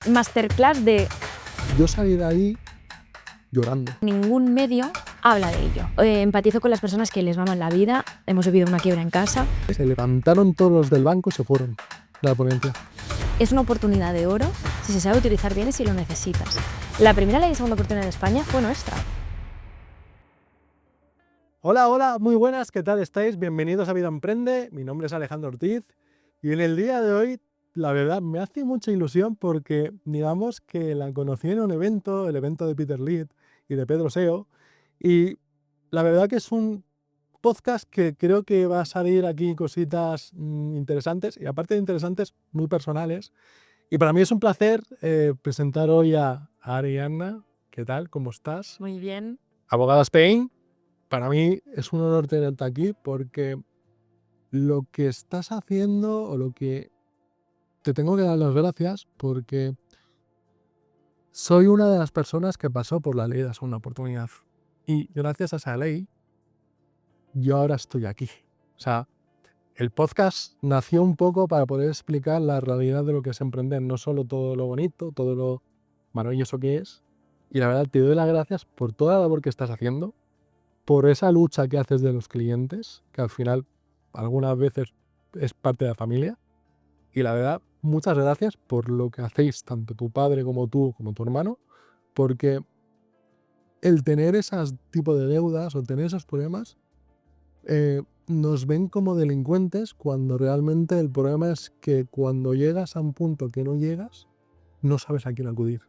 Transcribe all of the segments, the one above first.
masterclass de... Yo salí de ahí llorando. Ningún medio habla de ello. Empatizo con las personas que les maman la vida. Hemos vivido una quiebra en casa. Se levantaron todos los del banco y se fueron de la ponencia. Es una oportunidad de oro si se sabe utilizar bien y si lo necesitas. La primera ley de segunda oportunidad de España fue nuestra. Hola, hola, muy buenas, ¿qué tal estáis? Bienvenidos a Vida Emprende, mi nombre es Alejandro Ortiz y en el día de hoy, la verdad, me hace mucha ilusión porque digamos que la conocí en un evento, el evento de Peter Lead y de Pedro SEO, y la verdad que es un podcast que creo que va a salir aquí cositas interesantes y aparte de interesantes, muy personales. Y para mí es un placer presentar hoy a Ariadna. ¿Qué tal? ¿Cómo estás? Muy bien. Abogada Spain. Para mí es un honor tenerte aquí porque lo que estás haciendo o lo que te tengo que dar las gracias porque soy una de las personas que pasó por la ley de la segunda oportunidad y gracias a esa ley yo ahora estoy aquí. O sea, el podcast nació un poco para poder explicar la realidad de lo que es emprender, no solo todo lo bonito, todo lo maravilloso que es. Y la verdad te doy las gracias por toda la labor que estás haciendo, por esa lucha que haces de los clientes, que al final algunas veces es parte de la familia. Y la verdad, muchas gracias por lo que hacéis, tanto tu padre como tú, como tu hermano, porque el tener esos tipos de deudas o tener esos problemas, nos ven como delincuentes cuando realmente el problema es que cuando llegas a un punto que no llegas, no sabes a quién acudir.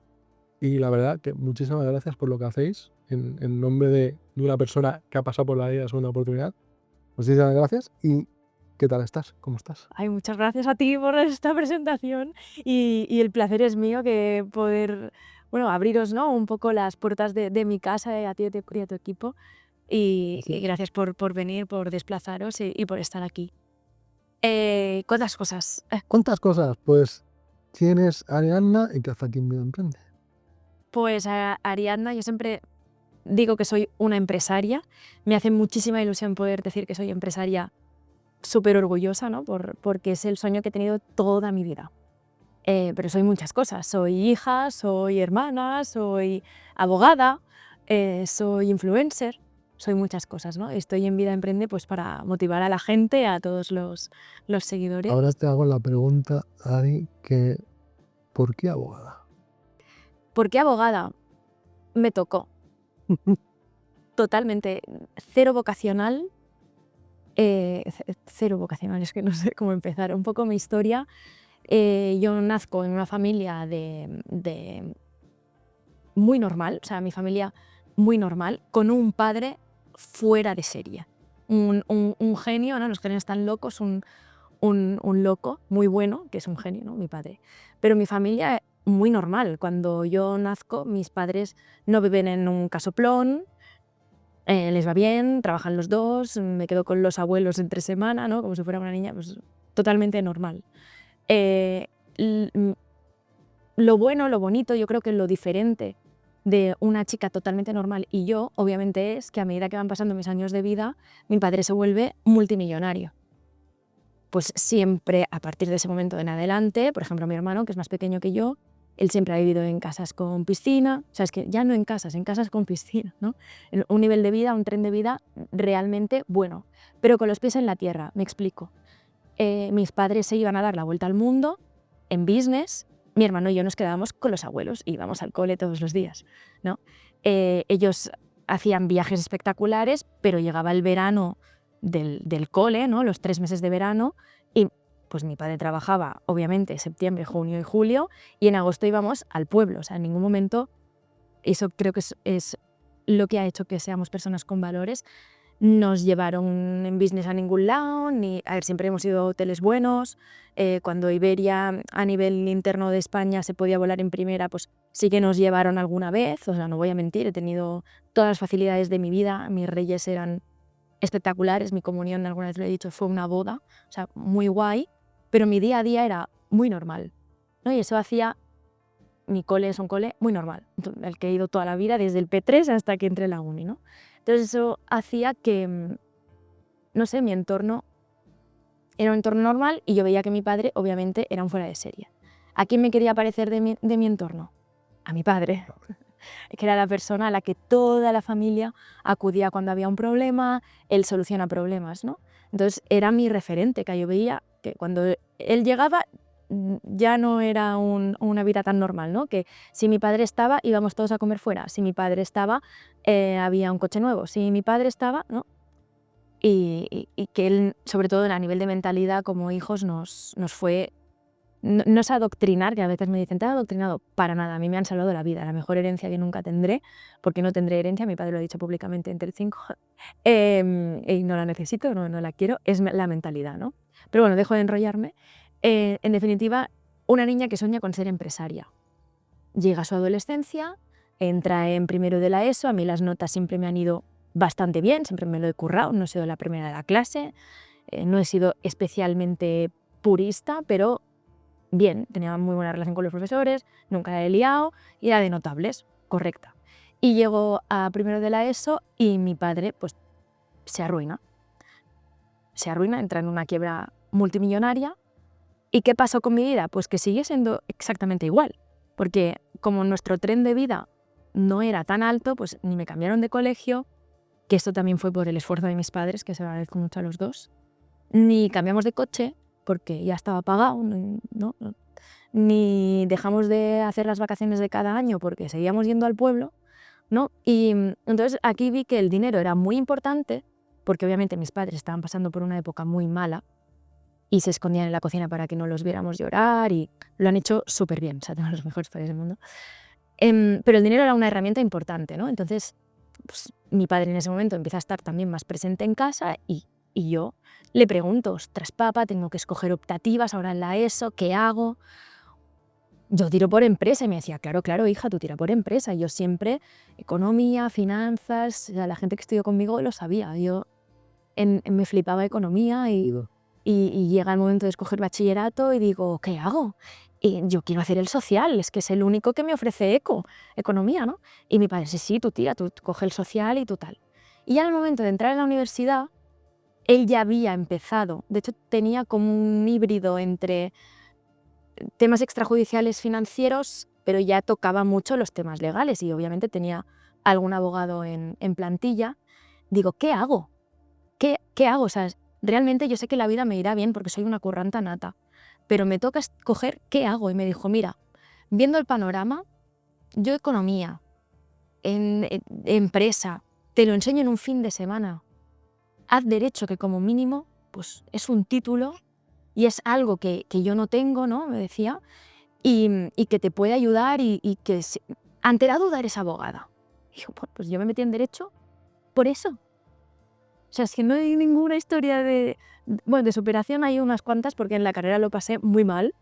Y la verdad que muchísimas gracias por lo que hacéis en nombre de una persona que ha pasado por la vida de segunda oportunidad. Muchísimas gracias y ¿qué tal estás? ¿Cómo estás? Ay, muchas gracias a ti por esta presentación y el placer es mío que poder, bueno, abriros, ¿no?, un poco las puertas de mi casa a ti y a tu equipo y gracias por venir, por desplazaros y por estar aquí. ¿Cuántas cosas? ¿Cuántas cosas? Pues tienes Ariadna y que hace aquí en Vida Emprende. Pues Ariadna, yo siempre digo que soy una empresaria. Me hace muchísima ilusión poder decir que soy empresaria, súper orgullosa, ¿no?, porque es el sueño que he tenido toda mi vida. Pero soy muchas cosas. Soy hija, soy hermana, soy abogada, soy influencer, soy muchas cosas, ¿no? Estoy en Vida Emprende pues para motivar a la gente, a todos los seguidores. Ahora te hago la pregunta, Ari, que ¿por qué abogada? ¿Por qué abogada? Me tocó. Totalmente. Cero vocacional. Cero vocacional, es que no sé cómo empezar. Un poco mi historia. Yo nazco en una familia de muy normal, o sea, mi familia muy normal, con un padre fuera de serie. Un genio, ¿no? Los genios están locos, un loco muy bueno, que es un genio, ¿no?, mi padre. Pero mi familia muy normal. Cuando yo nazco, mis padres no viven en un casoplón, les va bien, trabajan los dos, me quedo con los abuelos entre semana, ¿no?, como si fuera una niña, pues totalmente normal. Lo bueno, lo bonito, yo creo que lo diferente de una chica totalmente normal y yo, obviamente, es que a medida que van pasando mis años de vida, mi padre se vuelve multimillonario. Pues siempre, a partir de ese momento en adelante, por ejemplo, mi hermano, que es más pequeño que yo, él siempre ha vivido en casas con piscina, o sea, es que ya no en casas con piscina, ¿no? Un nivel de vida, un tren de vida realmente bueno, pero con los pies en la tierra, me explico. Mis padres se iban a dar la vuelta al mundo en business. Mi hermano y yo nos quedábamos con los abuelos y íbamos al cole todos los días, ¿no? Ellos hacían viajes espectaculares, pero llegaba el verano del cole, ¿no?, los 3 meses de verano, y pues mi padre trabajaba, obviamente, septiembre, junio y julio, y en agosto íbamos al pueblo. O sea, en ningún momento, eso creo que es lo que ha hecho que seamos personas con valores. Nos llevaron en business a ningún lado, a ver, siempre hemos ido a hoteles buenos. Cuando Iberia a nivel interno de España se podía volar en primera, pues sí que nos llevaron alguna vez, o sea, no voy a mentir, he tenido todas las facilidades de mi vida, mis reyes eran espectaculares, mi comunión, alguna vez lo he dicho, fue una boda, o sea, muy guay, pero mi día a día era muy normal, ¿no? Y eso hacía, mi cole es un cole muy normal, el que he ido toda la vida, desde el P3 hasta que entré en la uni, ¿no? Entonces eso hacía que, no sé, mi entorno era un entorno normal y yo veía que mi padre obviamente era un fuera de serie. ¿A quién me quería parecer de mi entorno? A mi padre, que era la persona a la que toda la familia acudía cuando había un problema, él soluciona problemas, ¿no? Entonces era mi referente, que yo veía que cuando él llegaba ya no era una vida tan normal, ¿no? Que si mi padre estaba, íbamos todos a comer fuera, si mi padre estaba, había un coche nuevo, si mi padre estaba, ¿no? Y que él, sobre todo a nivel de mentalidad como hijos, nos fue... No es adoctrinar, que a veces me dicen, te has adoctrinado, para nada, a mí me han salvado la vida, la mejor herencia que nunca tendré, porque no tendré herencia, mi padre lo ha dicho públicamente en Telecinco, y no la necesito, no la quiero, es la mentalidad, ¿no? Pero bueno, dejo de enrollarme. En definitiva, una niña que sueña con ser empresaria. Llega a su adolescencia, entra en primero de la ESO, a mí las notas siempre me han ido bastante bien, siempre me lo he currado, no he sido la primera de la clase, no he sido especialmente purista, pero bien, tenía muy buena relación con los profesores, nunca la he liado y era de notables, correcta. Y llego a primero de la ESO y mi padre pues se arruina, entra en una quiebra multimillonaria. ¿Y qué pasó con mi vida? Pues que sigue siendo exactamente igual, porque como nuestro tren de vida no era tan alto, pues ni me cambiaron de colegio, que esto también fue por el esfuerzo de mis padres, que se lo agradezco mucho a los dos, ni cambiamos de coche, porque ya estaba pagado, ¿no? Ni dejamos de hacer las vacaciones de cada año porque seguíamos yendo al pueblo, ¿no? Y entonces aquí vi que el dinero era muy importante, porque obviamente mis padres estaban pasando por una época muy mala y se escondían en la cocina para que no los viéramos llorar y lo han hecho súper bien, o sea, tengo los mejores padres del mundo. Pero el dinero era una herramienta importante, ¿no? Entonces, pues, mi padre en ese momento empieza a estar también más presente en casa y yo le pregunto, ostras, papá, tengo que escoger optativas ahora en la ESO, ¿qué hago? Yo tiro por empresa y me decía, claro, hija, tú tira por empresa. Y yo siempre, economía, finanzas, o sea, la gente que estudió conmigo lo sabía. Yo me flipaba economía y llega el momento de escoger bachillerato y digo, ¿qué hago? Y yo quiero hacer el social, es que es el único que me ofrece economía, ¿no? Y mi padre, sí, tú tira, tú coge el social y tú tal. Y ya en el momento de entrar en la universidad, él ya había empezado, de hecho tenía como un híbrido entre temas extrajudiciales financieros, pero ya tocaba mucho los temas legales y obviamente tenía algún abogado en plantilla. Digo, ¿qué hago? ¿Qué hago? O sea, realmente yo sé que la vida me irá bien porque soy una curranta nata, pero me toca escoger qué hago. Y me dijo, mira, viendo el panorama, yo economía, en empresa, te lo enseño en un fin de semana. Haz derecho, que como mínimo pues es un título y es algo que yo no tengo, ¿no? Me decía, y que te puede ayudar y que ante la duda eres abogada. Y yo, pues yo me metí en derecho por eso. O sea, es que no hay ninguna historia de superación, hay unas cuantas porque en la carrera lo pasé muy mal.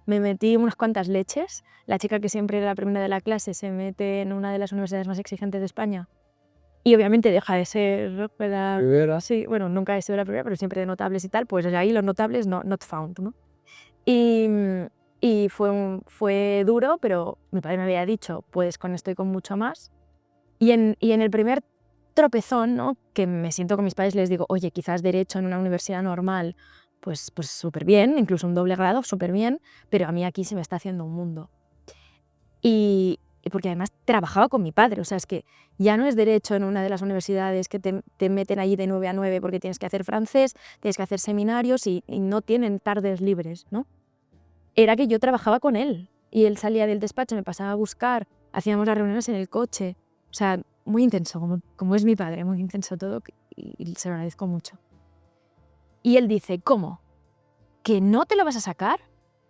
Me metí unas cuantas leches. La chica que siempre era la primera de la clase se mete en una de las universidades más exigentes de España y obviamente deja de ser Primera. sí, bueno, nunca he sido la primera, pero siempre de notables y tal, pues ahí los notables not found, ¿no? Y fue duro, pero mi padre me había dicho, puedes con esto y con mucho más. Y en el primer tropezón, ¿no? Que me siento con mis padres y les digo, oye, quizás derecho en una universidad normal, pues súper bien, incluso un doble grado, súper bien, pero a mí aquí se me está haciendo un mundo. Y porque además trabajaba con mi padre, o sea, es que ya no es derecho en una de las universidades que te meten allí de 9 a 9 porque tienes que hacer francés, tienes que hacer seminarios y no tienen tardes libres, ¿no? Era que yo trabajaba con él y él salía del despacho, me pasaba a buscar, hacíamos las reuniones en el coche, o sea, muy intenso, como es mi padre, muy intenso todo y se lo agradezco mucho. Y él dice, ¿cómo? ¿Que no te lo vas a sacar?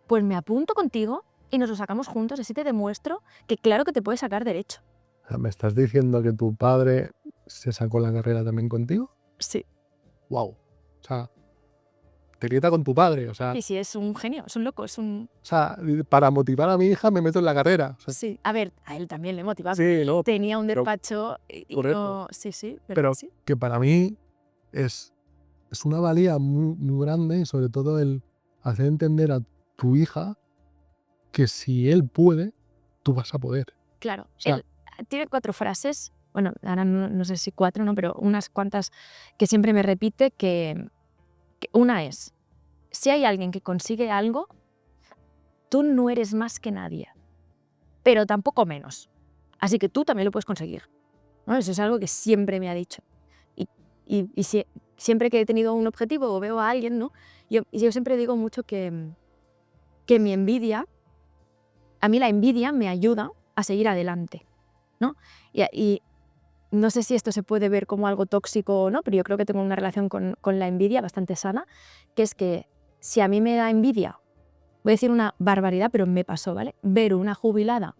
Pues me apunto contigo y nos lo sacamos juntos, así te demuestro que claro que te puedes sacar derecho. O sea, ¿me estás diciendo que tu padre se sacó la carrera también contigo? Sí. ¡Wow! O sea, te grita con tu padre, o sea... Sí, es un genio, es un loco, es un... O sea, para motivar a mi hija me meto en la carrera. O sea, Sí, a ver, a él también le motivaba. sí, no, Tenía un pero despacho y correcto. no... Sí, Pero sí. que para mí es una valía muy grande y sobre todo el hacer entender a tu hija que si él puede, tú vas a poder. Claro, O sea, él tiene 4 frases, bueno, ahora no sé si 4, ¿no? Pero unas cuantas que siempre me repite que una es, si hay alguien que consigue algo, tú no eres más que nadie, pero tampoco menos. Así que tú también lo puedes conseguir, ¿no? Eso es algo que siempre me ha dicho. Y siempre que he tenido un objetivo o veo a alguien, ¿no? Yo siempre digo mucho que mi envidia, a mí la envidia me ayuda a seguir adelante, ¿no? Y no sé si esto se puede ver como algo tóxico o no, pero yo creo que tengo una relación con la envidia bastante sana, que es que si a mí me da envidia, voy a decir una barbaridad, pero me pasó, ¿vale? Ver una jubilada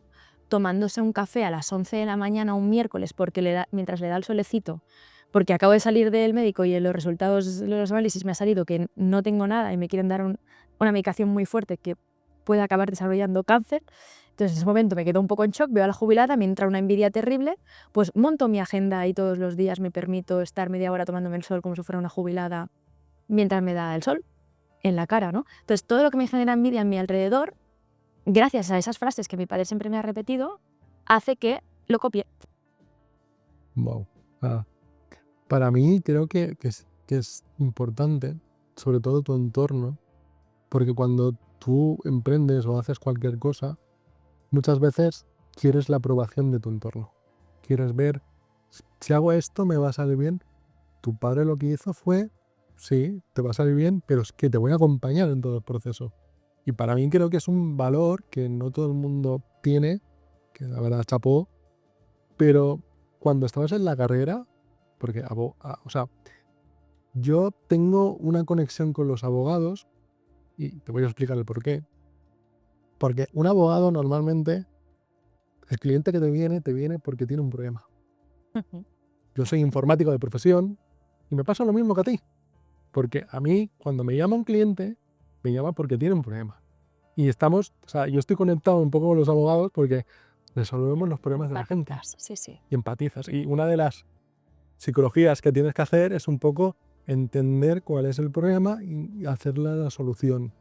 tomándose un café a las 11 de la mañana un miércoles mientras le da el solecito, porque acabo de salir del médico y en los resultados de los análisis me ha salido que no tengo nada y me quieren dar una medicación muy fuerte que puede acabar desarrollando cáncer. Entonces en ese momento me quedo un poco en shock, veo a la jubilada, me entra una envidia terrible, pues monto mi agenda y todos los días me permito estar media hora tomándome el sol como si fuera una jubilada mientras me da el sol en la cara, ¿no? Entonces todo lo que me genera envidia en mi alrededor, gracias a esas frases que mi padre siempre me ha repetido, hace que lo copie. Wow. Para mí creo que es importante, sobre todo tu entorno, porque cuando tú emprendes o haces cualquier cosa, muchas veces quieres la aprobación de tu entorno. Quieres ver, si hago esto, me va a salir bien. Tu padre lo que hizo fue, sí, te va a salir bien, pero es que te voy a acompañar en todo el proceso. Y para mí creo que es un valor que no todo el mundo tiene, que la verdad chapó, pero cuando estabas en la carrera, porque, o sea, yo tengo una conexión con los abogados y te voy a explicar el por qué. Porque un abogado normalmente, el cliente que te viene porque tiene un problema. Yo soy informático de profesión y me pasa lo mismo que a ti. Porque a mí, cuando me llama un cliente, me llama porque tiene un problema. Y estamos, o sea, yo estoy conectado un poco con los abogados porque resolvemos los problemas de la gente. Sí, sí. Y empatizas. Y una de las psicologías que tienes que hacer es un poco entender cuál es el problema y hacerle la solución.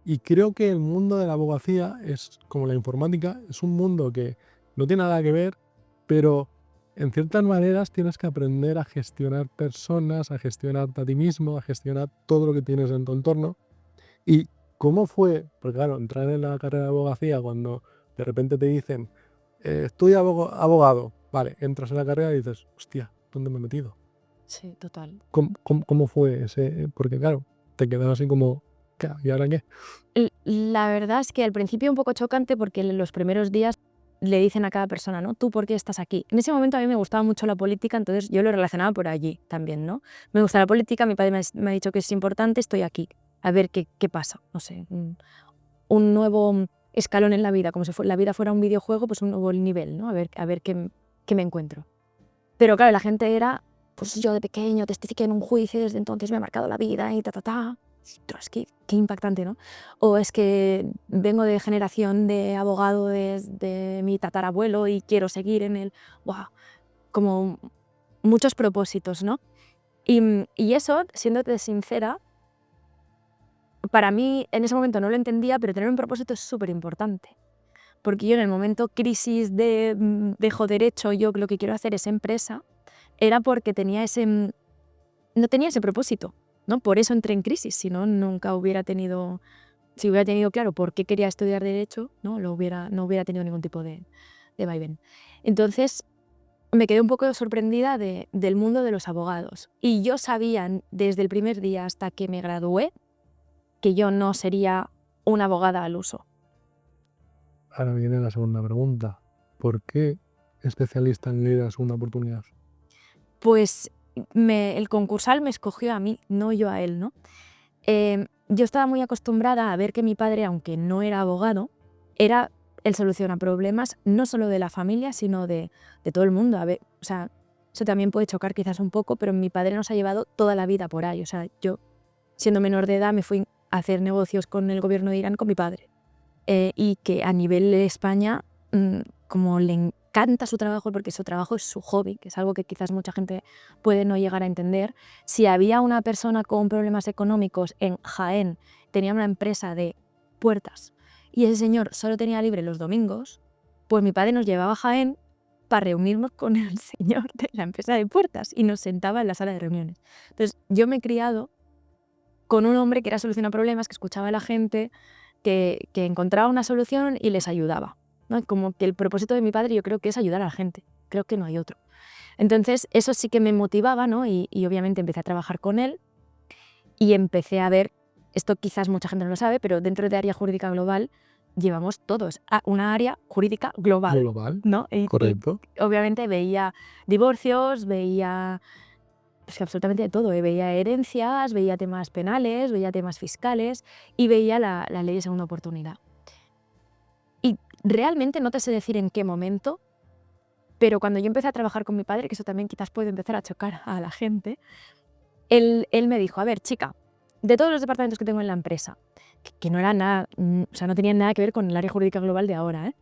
Y creo que el mundo de la abogacía es como la informática, es un mundo que no tiene nada que ver, pero en ciertas maneras tienes que aprender a gestionar personas, a gestionarte a ti mismo, a gestionar todo lo que tienes en tu entorno. ¿Y cómo fue? Porque claro, entrar en la carrera de abogacía cuando de repente te dicen, estudia abogado, vale, entras en la carrera y dices, hostia, ¿dónde me he metido? Sí, total. ¿Cómo fue ese? Porque claro, te quedas así como, ¿y ahora qué? La verdad es que al principio un poco chocante porque en los primeros días le dicen a cada persona, ¿no? ¿Tú por qué estás aquí? En ese momento a mí me gustaba mucho la política, entonces yo lo relacionaba por allí también, ¿no? Me gusta la política, mi padre me ha dicho que es importante, estoy aquí, a ver qué pasa, no sé, un nuevo escalón en la vida, como si la vida fuera un videojuego, pues un nuevo nivel, ¿no? A ver qué me encuentro. Pero claro, la gente era, pues yo de pequeño testifiqué en un juicio y desde entonces me ha marcado la vida y ta. Ostras, qué impactante, ¿no? O es que vengo de generación de abogado desde mi tatarabuelo y quiero seguir en el... ¡Wow! Como muchos propósitos, ¿no? Y eso, siéndote sincera, para mí en ese momento no lo entendía, pero tener un propósito es súper importante. Porque yo en el momento crisis de dejo derecho, yo lo que quiero hacer es empresa, era porque no tenía ese propósito, ¿no? Por eso entré en crisis, si no, nunca hubiera tenido, si hubiera tenido claro por qué quería estudiar Derecho, ¿no? No hubiera tenido ningún tipo de vaivén. Entonces, me quedé un poco sorprendida del mundo de los abogados. Y yo sabía desde el primer día hasta que me gradué que yo no sería una abogada al uso. Ahora viene la segunda pregunta. ¿Por qué especialista en ley de la segunda oportunidad? Pues el concursal me escogió a mí, no yo a él, ¿no? Yo estaba muy acostumbrada a ver que mi padre, aunque no era abogado, era el soluciona problemas no solo de la familia, sino de todo el mundo. A ver, o sea, eso también puede chocar quizás un poco, pero mi padre nos ha llevado toda la vida por ahí. O sea, yo, siendo menor de edad, me fui a hacer negocios con el gobierno de Irán con mi padre. Y que a nivel de España, como le encanta su trabajo, porque su trabajo es su hobby, que es algo que quizás mucha gente puede no llegar a entender. Si había una persona con problemas económicos en Jaén, tenía una empresa de puertas y ese señor solo tenía libre los domingos, pues mi padre nos llevaba a Jaén para reunirnos con el señor de la empresa de puertas y nos sentaba en la sala de reuniones. Entonces yo me he criado con un hombre que era solucionar problemas, que escuchaba a la gente, que encontraba una solución y les ayudaba, ¿no? Como que el propósito de mi padre yo creo que es ayudar a la gente, creo que no hay otro. Entonces eso sí que me motivaba, ¿no? Y obviamente empecé a trabajar con él y empecé a ver, esto quizás mucha gente no lo sabe, pero dentro de área jurídica global llevamos todos a una área jurídica global, Global, ¿no? Y correcto. obviamente veía divorcios, veía pues, absolutamente de todo, veía herencias, veía temas penales, veía temas fiscales y veía la ley de segunda oportunidad. Y realmente no te sé decir en qué momento, pero cuando yo empecé a trabajar con mi padre, que eso también quizás puede empezar a chocar a la gente, él me dijo, a ver, chica, de todos los departamentos que tengo en la empresa, que no era nada, o sea, no tenían nada que ver con el área jurídica global de ahora,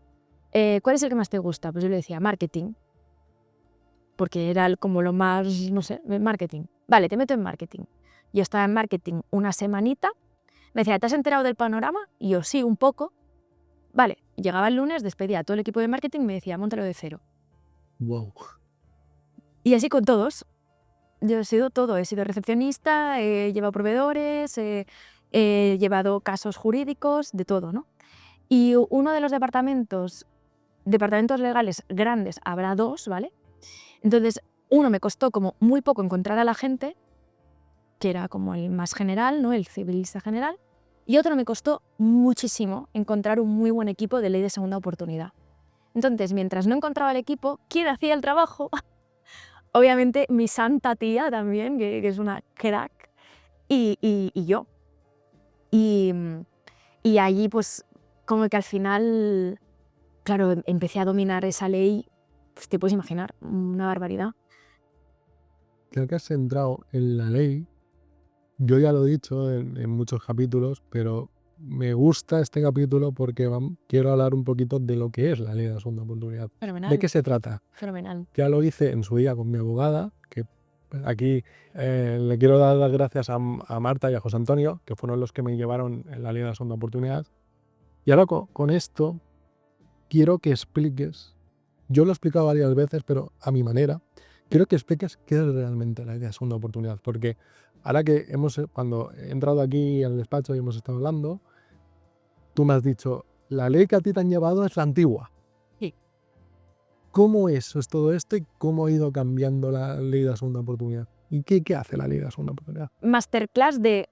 ¿cuál es el que más te gusta? Pues yo le decía, marketing, porque era como lo más, no sé, marketing. Vale, te meto en marketing. Yo estaba en marketing una semanita, me decía, ¿te has enterado del panorama? Y yo, sí, un poco. Vale, llegaba el lunes, despedía a todo el equipo de marketing y me decía, móntalo de cero. Wow. Y así con todos. Yo he sido todo, he sido recepcionista, he llevado proveedores, he llevado casos jurídicos, de todo, ¿no? Y uno de los departamentos legales grandes, habrá dos, ¿vale? Entonces, uno me costó como muy poco encontrar a la gente, que era como el más general, ¿no? El civilista general, y otro me costó muchísimo encontrar un muy buen equipo de ley de segunda oportunidad. Entonces, mientras no encontraba el equipo, ¿quién hacía el trabajo? Obviamente mi santa tía también, que es una crack, y yo. Y, y allí pues como que al final, claro, empecé a dominar esa ley, pues te puedes imaginar, una barbaridad. Creo que has centrado en la ley. Yo ya lo he dicho en muchos capítulos, pero me gusta este capítulo porque quiero hablar un poquito de lo que es la ley de la segunda oportunidad. ¿De Fenomenal, qué se trata? fenomenal. Ya lo hice en su día con mi abogada, que aquí le quiero dar las gracias a Marta y a José Antonio, que fueron los que me llevaron en la ley de la segunda oportunidad. Y ahora con esto quiero que expliques, yo lo he explicado varias veces, pero a mi manera, quiero que expliques qué es realmente la ley de segunda oportunidad, porque ahora que cuando he entrado aquí al despacho y hemos estado hablando, tú me has dicho, la ley que a ti te han llevado es la antigua. Sí. ¿Cómo es todo esto y cómo ha ido cambiando la ley de la segunda oportunidad? ¿Y qué hace la ley de la segunda oportunidad? Masterclass de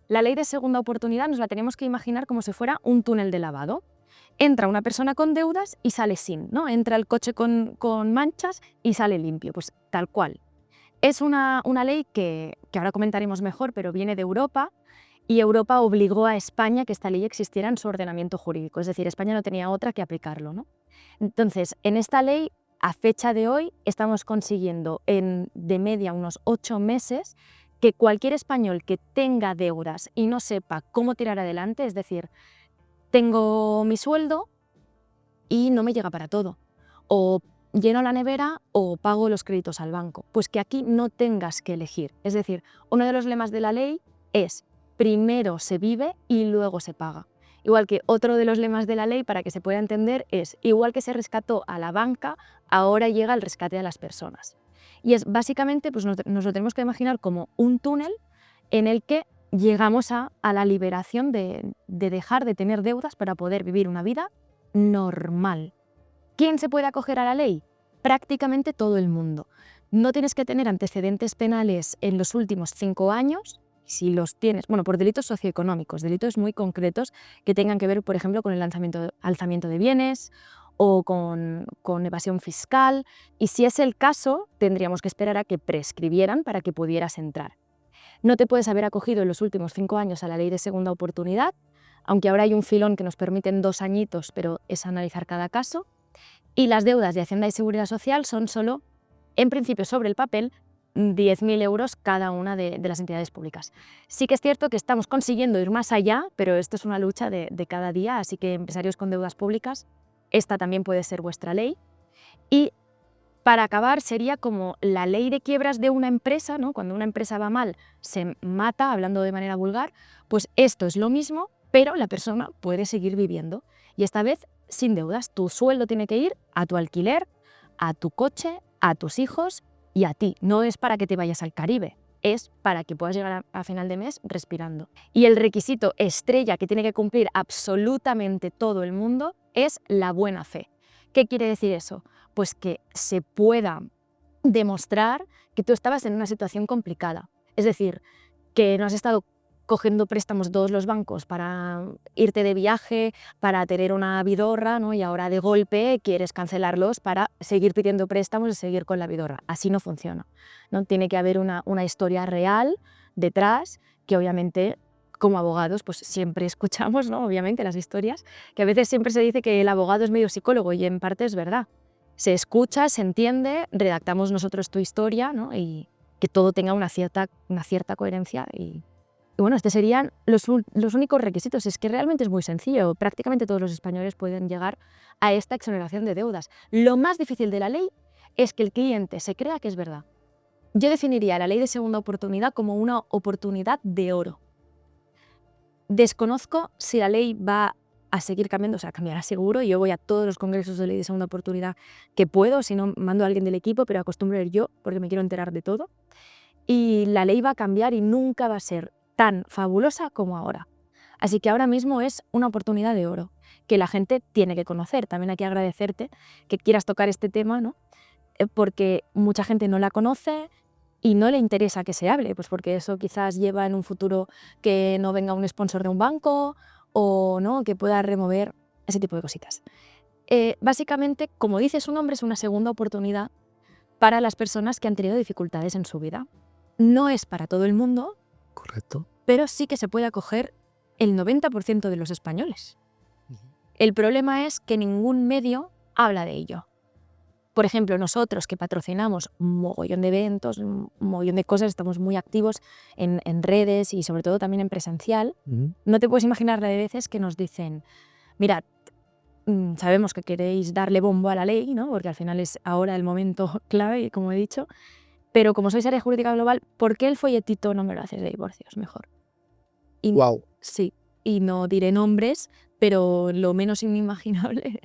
la ley de segunda oportunidad nos la tenemos que imaginar como si fuera un túnel de lavado. Entra una persona con deudas y sale sin, ¿no? Entra el coche con manchas y sale limpio, pues tal cual. Es una ley que ahora comentaremos mejor, pero viene de Europa y Europa obligó a España que esta ley existiera en su ordenamiento jurídico, es decir, España no tenía otra que aplicarlo, ¿no? Entonces, en esta ley, a fecha de hoy, estamos consiguiendo de media unos 8 meses que cualquier español que tenga deudas y no sepa cómo tirar adelante, es decir, tengo mi sueldo y no me llega para todo, o lleno la nevera o pago los créditos al banco, pues que aquí no tengas que elegir. Es decir, uno de los lemas de la ley es primero se vive y luego se paga. Igual que otro de los lemas de la ley, para que se pueda entender, es igual que se rescató a la banca, ahora llega el rescate a las personas. Y es básicamente, pues nos lo tenemos que imaginar como un túnel en el que llegamos a la liberación de dejar de tener deudas para poder vivir una vida normal. ¿Quién se puede acoger a la ley? Prácticamente todo el mundo. No tienes que tener antecedentes penales en los últimos 5 años. Si los tienes, bueno, por delitos socioeconómicos, delitos muy concretos que tengan que ver, por ejemplo, con el alzamiento de bienes o con evasión fiscal. Y si es el caso, tendríamos que esperar a que prescribieran para que pudieras entrar. No te puedes haber acogido en los últimos 5 años a la ley de segunda oportunidad, aunque ahora hay un filón que nos permiten 2 añitos, pero es analizar cada caso. Y las deudas de Hacienda y Seguridad Social son solo, en principio sobre el papel, 10.000 euros cada una de las entidades públicas. Sí que es cierto que estamos consiguiendo ir más allá, pero esto es una lucha de cada día, así que empresarios con deudas públicas, esta también puede ser vuestra ley. Y para acabar, sería como la ley de quiebras de una empresa, ¿no? Cuando una empresa va mal, se mata, hablando de manera vulgar, pues esto es lo mismo, pero la persona puede seguir viviendo. Y esta vez sin deudas. Tu sueldo tiene que ir a tu alquiler, a tu coche, a tus hijos y a ti. No es para que te vayas al Caribe, es para que puedas llegar a final de mes respirando. Y el requisito estrella que tiene que cumplir absolutamente todo el mundo es la buena fe. ¿Qué quiere decir eso? Pues que se pueda demostrar que tú estabas en una situación complicada. Es decir, que no has estado cogiendo préstamos todos los bancos para irte de viaje, para tener una vidorra, ¿no? Y ahora de golpe quieres cancelarlos para seguir pidiendo préstamos y seguir con la vidorra. Así no funciona, ¿no? Tiene que haber una historia real detrás, que obviamente como abogados pues siempre escuchamos, ¿no? Obviamente las historias, que a veces siempre se dice que el abogado es medio psicólogo y en parte es verdad. Se escucha, se entiende, redactamos nosotros tu historia, ¿no? Y que todo tenga una cierta coherencia y bueno, estos serían los únicos requisitos. Es que realmente es muy sencillo. Prácticamente todos los españoles pueden llegar a esta exoneración de deudas. Lo más difícil de la ley es que el cliente se crea que es verdad. Yo definiría la ley de segunda oportunidad como una oportunidad de oro. Desconozco si la ley va a seguir cambiando, o sea, cambiará seguro. Yo voy a todos los congresos de ley de segunda oportunidad que puedo, si no mando a alguien del equipo, pero acostumbro a ir yo porque me quiero enterar de todo. Y la ley va a cambiar y nunca va a ser tan fabulosa como ahora. Así que ahora mismo es una oportunidad de oro que la gente tiene que conocer. También hay que agradecerte que quieras tocar este tema, ¿no? Porque mucha gente no la conoce y no le interesa que se hable, pues porque eso quizás lleva en un futuro que no venga un sponsor de un banco o ¿no? Que pueda remover ese tipo de cositas. Básicamente, como dice su nombre, es una segunda oportunidad para las personas que han tenido dificultades en su vida. No es para todo el mundo, Correcto. pero sí que se puede acoger el 90% de los españoles. El problema es que ningún medio habla de ello. Por ejemplo, nosotros que patrocinamos un mogollón de eventos, un mogollón de cosas, estamos muy activos en redes y sobre todo también en presencial, no te puedes imaginar la de veces que nos dicen, mirad, sabemos que queréis darle bombo a la ley, ¿no? Porque al final es ahora el momento clave, como he dicho, pero como sois área jurídica global, ¿por qué el folletito no me lo haces de divorcios mejor? Y Wow. sí, y no diré nombres, pero lo menos inimaginable.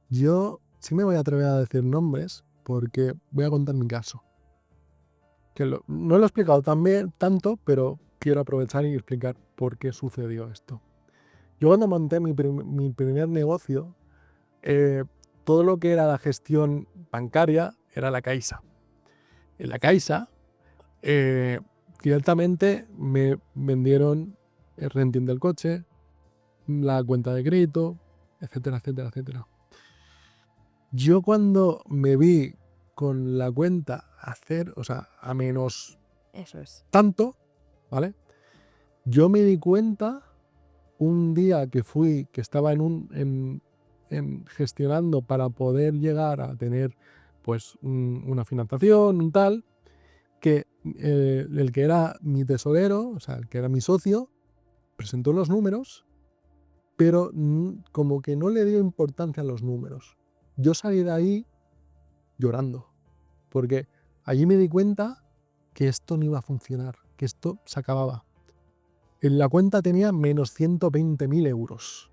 Yo sí me voy a atrever a decir nombres porque voy a contar mi caso. Que no lo he explicado tanto, pero quiero aprovechar y explicar por qué sucedió esto. Yo cuando monté mi primer negocio, todo lo que era la gestión bancaria era la Caixa. En la Caixa, ciertamente me vendieron el renting del coche, la cuenta de crédito, etcétera, etcétera, etcétera. Yo cuando me vi con la cuenta a menos Eso es. tanto, ¿vale? Yo me di cuenta un día que estaba gestionando para poder llegar a tener pues una financiación, un tal, que el que era mi tesorero, o sea, el que era mi socio, presentó los números, pero como que no le dio importancia a los números. Yo salí de ahí llorando, porque allí me di cuenta que esto no iba a funcionar, que esto se acababa. En la cuenta tenía menos 120.000 euros.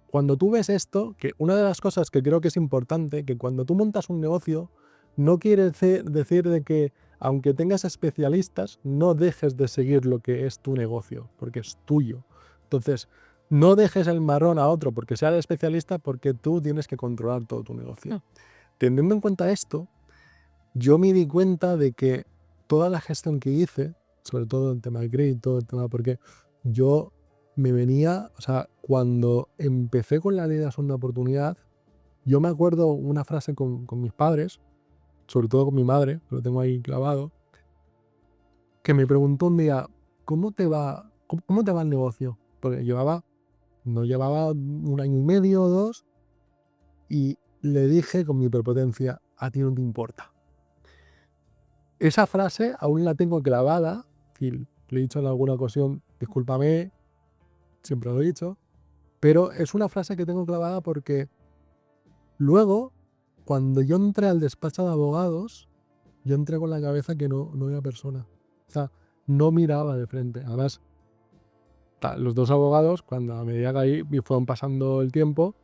Cuando tú ves esto, que una de las cosas que creo que es importante, que cuando tú montas un negocio, no quiere decir de que aunque tengas especialistas, no dejes de seguir lo que es tu negocio, porque es tuyo. Entonces, no dejes el marrón a otro porque sea el especialista, porque tú tienes que controlar todo tu negocio. Teniendo en cuenta esto, yo me di cuenta de que toda la gestión que hice, sobre todo el tema del crédito, porque yo me venía, o sea, cuando empecé con la ley de la segunda oportunidad, yo me acuerdo una frase con mis padres, sobre todo con mi madre, que lo tengo ahí clavado, que me preguntó un día, ¿cómo te va el negocio? Porque no llevaba un año y medio o 2, y le dije con mi prepotencia, a ti no te importa. Esa frase aún la tengo clavada, y le he dicho en alguna ocasión, discúlpame, siempre lo he dicho, pero es una frase que tengo clavada porque luego, cuando yo entré al despacho de abogados, yo entré con la cabeza que no era persona. O sea, no miraba de frente. Además, los dos abogados, cuando a medida que ahí fueron pasando el tiempo,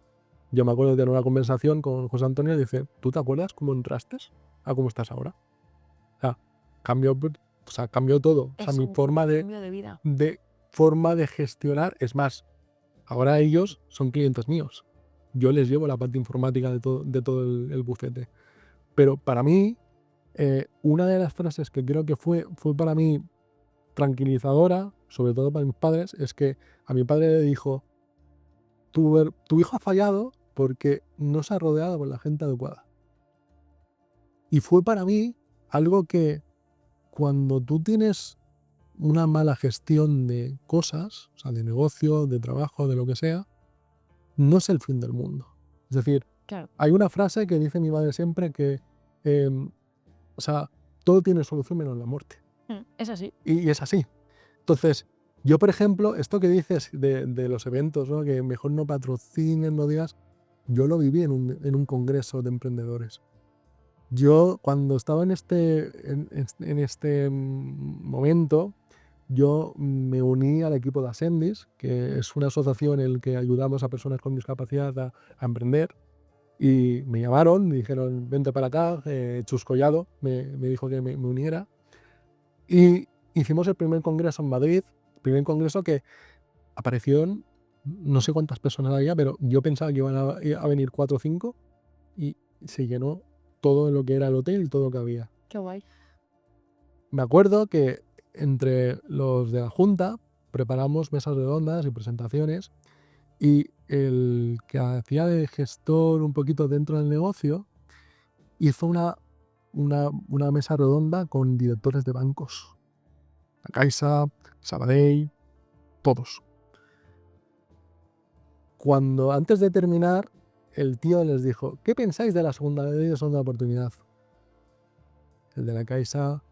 yo me acuerdo de tener una conversación con José Antonio y dice, ¿tú te acuerdas cómo entraste a cómo estás ahora? O sea, cambió todo. O sea, Es mi un forma cambio de vida. de gestionar. Es más, ahora ellos son clientes míos. Yo les llevo la parte informática de todo el bufete. Pero para mí, una de las frases que creo que fue para mí tranquilizadora, sobre todo para mis padres, es que a mi padre le dijo: tu hijo ha fallado porque no se ha rodeado con la gente adecuada. Y fue para mí algo que, cuando tú tienes una mala gestión de cosas, o sea, de negocio, de trabajo, de lo que sea, no es el fin del mundo. Es decir, Claro. hay una frase que dice mi madre siempre que, o sea, todo tiene solución menos la muerte. Es así. Y es así. Entonces, yo, por ejemplo, esto que dices de los eventos, ¿no? Que mejor no patrocinen, no digas, yo lo viví en un congreso de emprendedores. Yo, cuando estaba en este momento, yo me uní al equipo de Ascendis, que es una asociación en la que ayudamos a personas con discapacidad a emprender. Y me llamaron, me dijeron: vente para acá. Chus Collado me dijo que me uniera. Y hicimos el primer congreso en Madrid, primer congreso que aparecieron, no sé cuántas personas había, pero yo pensaba que iban a venir 4 o 5, y se llenó todo lo que era el hotel y todo lo que había. Qué guay. Me acuerdo que entre los de la Junta preparamos mesas redondas y presentaciones, y el que hacía de gestor un poquito dentro del negocio hizo una mesa redonda con directores de bancos. La Caixa, Sabadell, todos. Cuando, antes de terminar, el tío les dijo: ¿qué pensáis de la segunda ley de segunda oportunidad? El de la Caixa: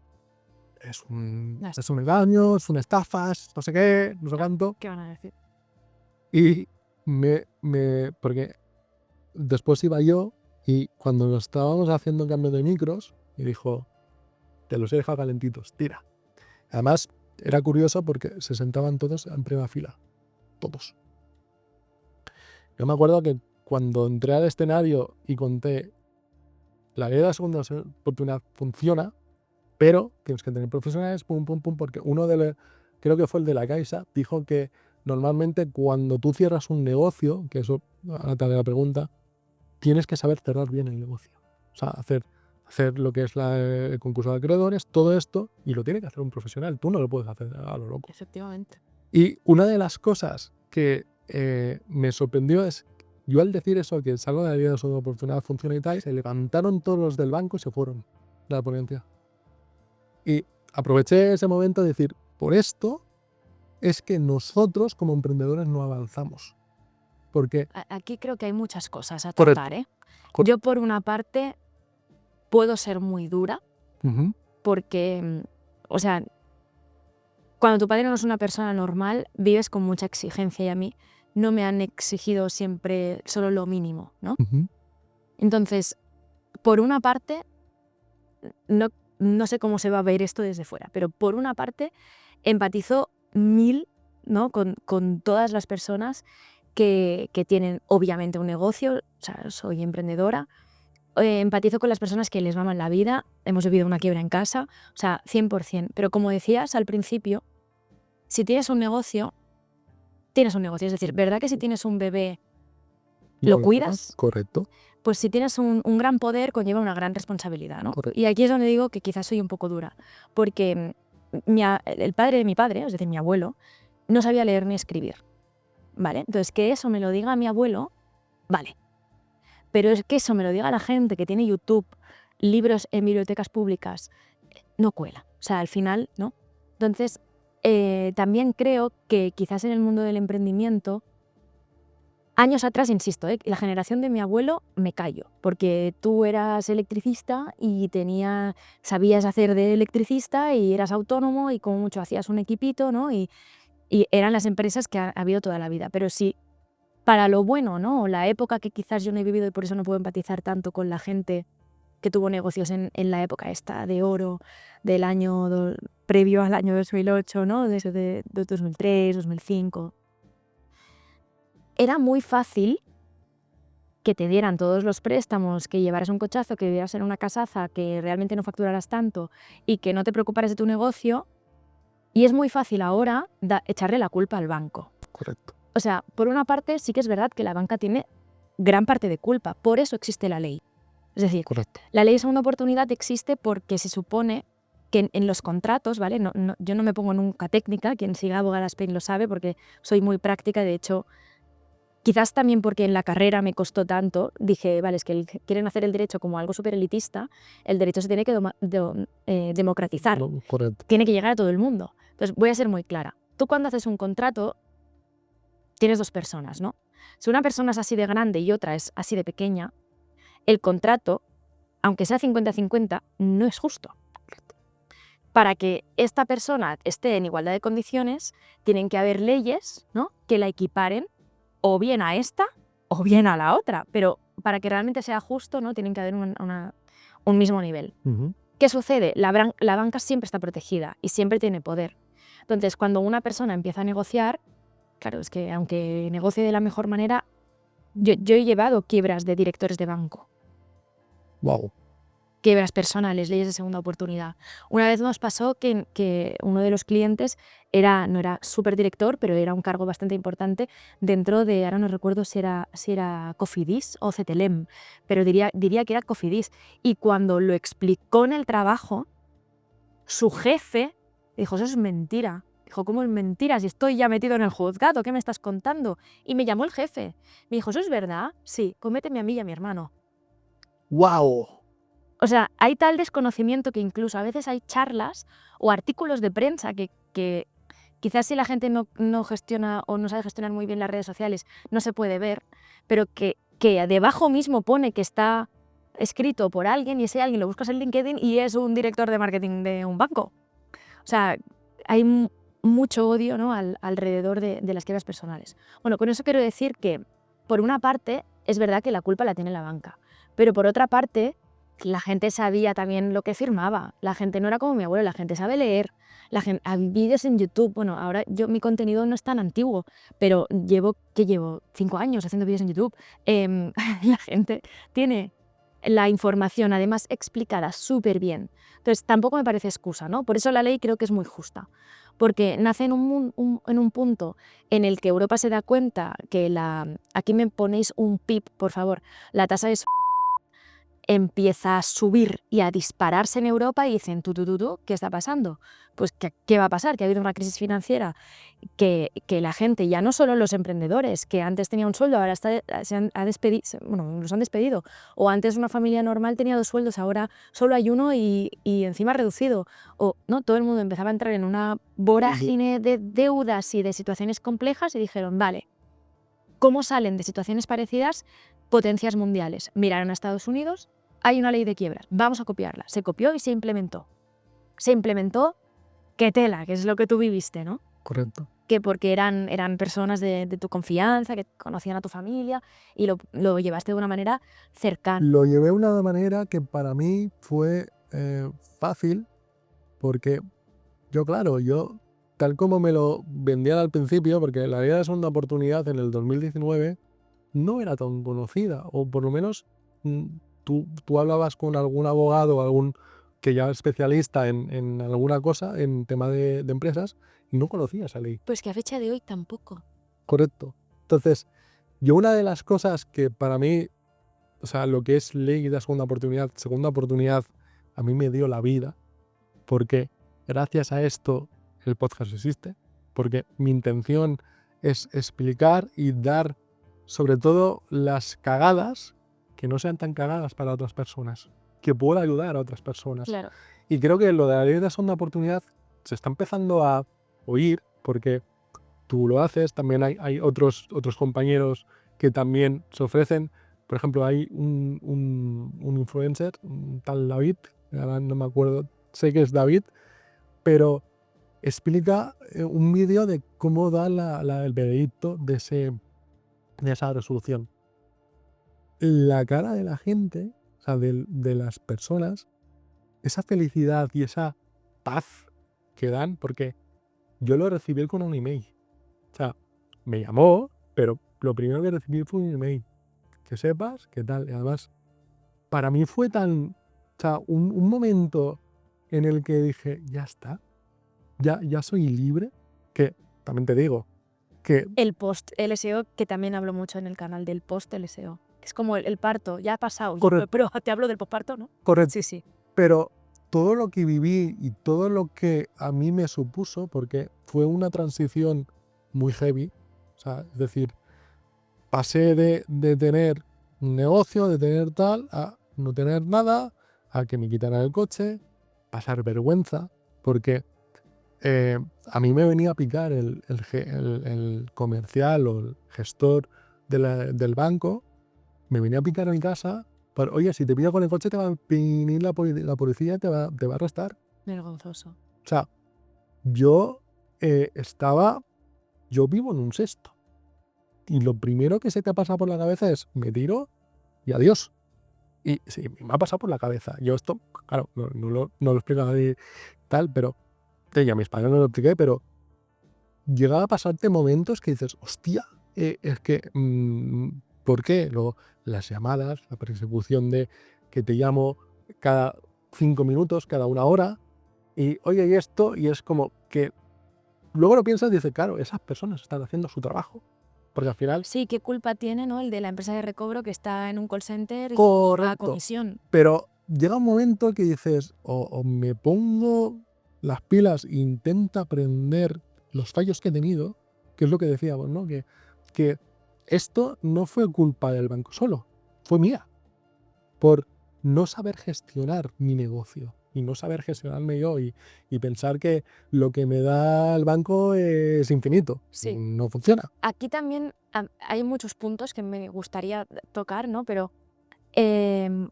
es un engaño, es una estafa, no sé qué, no sé cuánto. ¿Qué van a decir? Y porque después iba yo, y cuando nos estábamos haciendo cambio de micros, me dijo: te los he dejado calentitos, tira. Además, era curioso porque se sentaban todos en primera fila, todos. Yo me acuerdo que cuando entré al escenario y conté: la ley de la segunda oportunidad funciona, pero tienes que tener profesionales, pum, pum, pum, porque creo que fue el de la Caixa, dijo que normalmente cuando tú cierras un negocio, que eso ahora te haré la pregunta, tienes que saber cerrar bien el negocio. O sea, hacer lo que es el concurso de acreedores, todo esto, y lo tiene que hacer un profesional. Tú no lo puedes hacer a lo loco. Efectivamente. Y una de las cosas que me sorprendió es, yo al decir eso, que salgo de la ley de segunda oportunidad funciona y tal, se levantaron todos los del banco y se fueron de la ponencia. Y aproveché ese momento de decir: por esto es que nosotros como emprendedores no avanzamos. Porque, Aquí creo que hay muchas cosas a correcto, tratar, ¿eh? Yo, por una parte, puedo ser muy dura porque, o sea, cuando tu padre no es una persona normal, vives con mucha exigencia, y a mí no me han exigido siempre solo lo mínimo, ¿no? Entonces, por una parte, no sé cómo se va a ver esto desde fuera, pero por una parte empatizo 1000, ¿no? con todas las personas que tienen obviamente un negocio. O sea, soy emprendedora. Empatizo con las personas que les va mal la vida, hemos vivido una quiebra en casa, o sea, 100%. Pero como decías al principio, si tienes un negocio, tienes un negocio. Es decir, ¿verdad que si tienes un bebé lo cuidas? Correcto. Pues si tienes un gran poder, conlleva una gran responsabilidad, ¿no? Correcto. Y aquí es donde digo que quizás soy un poco dura, porque el padre de mi padre, es decir, mi abuelo, no sabía leer ni escribir, ¿vale? Entonces, que eso me lo diga mi abuelo, vale. Pero es que eso me lo diga la gente que tiene YouTube, libros en bibliotecas públicas, no cuela. O sea, al final, ¿no? Entonces, también creo que quizás en el mundo del emprendimiento, años atrás, insisto, la generación de mi abuelo me callo, porque tú eras electricista y sabías hacer de electricista y eras autónomo y como mucho hacías un equipito, ¿no? Y eran las empresas que ha habido toda la vida. Pero sí, para lo bueno, ¿no? O la época que quizás yo no he vivido y por eso no puedo empatizar tanto con la gente que tuvo negocios en la época esta de oro del año previo al año 2008, ¿no? De 2003, 2005. Era muy fácil que te dieran todos los préstamos, que llevaras un cochazo, que vivieras en una casaza, que realmente no facturaras tanto y que no te preocuparas de tu negocio. Y es muy fácil ahora echarle la culpa al banco. Correcto. O sea, por una parte sí que es verdad que la banca tiene gran parte de culpa, por eso existe la ley. Es decir, Correcto. la ley de segunda oportunidad existe porque se supone que en los contratos, ¿vale? Yo no me pongo nunca técnica, quien siga Abogada Spain lo sabe porque soy muy práctica, de hecho, quizás también porque en la carrera me costó tanto, dije, vale, es que quieren hacer el derecho como algo súper elitista, el derecho se tiene que democratizar, No, correcto. tiene que llegar a todo el mundo. Entonces, voy a ser muy clara. Tú cuando haces un contrato, tienes dos personas, ¿no? Si una persona es así de grande y otra es así de pequeña, el contrato, aunque sea 50-50, no es justo. Para que esta persona esté en igualdad de condiciones, tienen que haber leyes, ¿no?, que la equiparen o bien a esta o bien a la otra. Pero para que realmente sea justo, ¿no?, tienen que haber un mismo nivel. ¿Qué sucede? La banca siempre está protegida y siempre tiene poder. Entonces, cuando una persona empieza a negociar, claro, es que aunque negocie de la mejor manera, yo he llevado quiebras de directores de banco. Wow. Quiebras personales, leyes de segunda oportunidad. Una vez nos pasó que uno de los clientes no era superdirector, pero era un cargo bastante importante dentro de, ahora no recuerdo si era Cofidis o Cetelem, pero diría que era Cofidis. Y cuando lo explicó en el trabajo, su jefe dijo, eso es mentira. Dijo, ¿cómo es mentira? Si estoy ya metido en el juzgado, ¿qué me estás contando? Y me llamó el jefe. Me dijo, ¿eso es verdad? Sí, cométeme a mí y a mi hermano. ¡Wow! O sea, hay tal desconocimiento que incluso a veces hay charlas o artículos de prensa que quizás si la gente no gestiona o no sabe gestionar muy bien las redes sociales no se puede ver, pero que debajo mismo pone que está escrito por alguien y ese alguien lo buscas en LinkedIn y es un director de marketing de un banco. O sea, hay mucho odio, ¿no?, alrededor de las quiebras personales. Bueno, con eso quiero decir que, por una parte, es verdad que la culpa la tiene la banca, pero por otra parte, la gente sabía también lo que firmaba. La gente no era como mi abuelo, la gente sabe leer. Hay vídeos en YouTube. Bueno, ahora mi contenido no es tan antiguo, pero llevo 5 años haciendo vídeos en YouTube. La gente tiene la información además explicada súper bien. Entonces tampoco me parece excusa, ¿no? Por eso la ley creo que es muy justa, porque nace en un punto en el que Europa se da cuenta que aquí me ponéis un pip, por favor, la tasa es empieza a subir y a dispararse en Europa y dicen, tú, ¿qué está pasando? Pues, ¿qué va a pasar? Que ha habido una crisis financiera, que la gente, ya no solo los emprendedores, que antes tenía un sueldo, ahora los han despedido, o antes una familia normal tenía 2 sueldos, ahora solo hay uno y encima reducido, o no, todo el mundo empezaba a entrar en una vorágine de deudas y de situaciones complejas y dijeron, vale, ¿cómo salen de situaciones parecidas potencias mundiales? Miraron a Estados Unidos, hay una ley de quiebras, vamos a copiarla. Se copió y se implementó. Se implementó, qué tela, que es lo que tú viviste, ¿no? Correcto. Que porque eran personas de tu confianza, que conocían a tu familia y lo llevaste de una manera cercana. Lo llevé de una manera que para mí fue fácil, porque claro, tal como me lo vendían al principio, porque la ley de segunda oportunidad en el 2019 no era tan conocida, o por lo menos tú hablabas con algún abogado, algún que ya es especialista en alguna cosa, en tema de empresas, y no conocía esa ley. Pues que a fecha de hoy tampoco. Correcto. Entonces, una de las cosas que para mí, o sea, lo que es ley de segunda oportunidad, a mí me dio la vida, porque gracias a esto el podcast existe, porque mi intención es explicar y dar sobre todo las cagadas que no sean tan cagadas para otras personas, que pueda ayudar a otras personas. Claro. Y creo que lo de la ley de segunda oportunidad se está empezando a oír, porque tú lo haces, también hay otros compañeros que también se ofrecen. Por ejemplo, hay un influencer, un tal David, ahora no me acuerdo, sé que es David, pero explica un vídeo de cómo da el veredicto de esa resolución. La cara de la gente, o sea, de las personas, esa felicidad y esa paz que dan, porque yo lo recibí con un email. O sea, me llamó, pero lo primero que recibí fue un email. que sepas, que tal. Y además, para mí fue tan, o sea, un momento en el que dije, ya está, ya soy libre, que también te digo, que El post LSO, que también hablo mucho en el canal del post LSO. Es como el parto, ya ha pasado, correcto, pero te hablo del posparto, ¿no? correcto, Sí, sí. pero todo lo que viví y todo lo que a mí me supuso, porque fue una transición muy heavy, o sea, es decir, pasé de tener un negocio, de tener tal, a no tener nada, a que me quitaran el coche, pasar vergüenza, porque a mí me venía a picar el comercial o el gestor del banco, me venía a picar a mi casa, oye, si te pillo con el coche te va a venir la policía y te va a arrestar. Vergonzoso. O sea, yo yo vivo en un sexto. Y lo primero que se te pasa por la cabeza es, me tiro y adiós. Y sí, me ha pasado por la cabeza. Yo esto, claro, no lo explico a nadie tal, pero y a mis padres no lo expliqué, pero llega a pasarte momentos que dices, hostia, es que, ¿por qué? Luego, las llamadas, la persecución de que te llamo cada 5 minutos, cada 1 hora, y oye, y esto, y es como que luego lo piensas y dices, claro, esas personas están haciendo su trabajo, porque al final, Sí, ¿qué culpa tiene, no, el de la empresa de recobro que está en un call center y a correcto, comisión? pero llega un momento que dices, o me pongo las pilas e intento aprender los fallos que he tenido, que es lo que decíamos, ¿no? Que esto no fue culpa del banco solo, fue mía, por no saber gestionar mi negocio y no saber gestionarme yo y pensar que lo que me da el banco es infinito. Sí. No funciona. Aquí también hay muchos puntos que me gustaría tocar, ¿no? Pero em,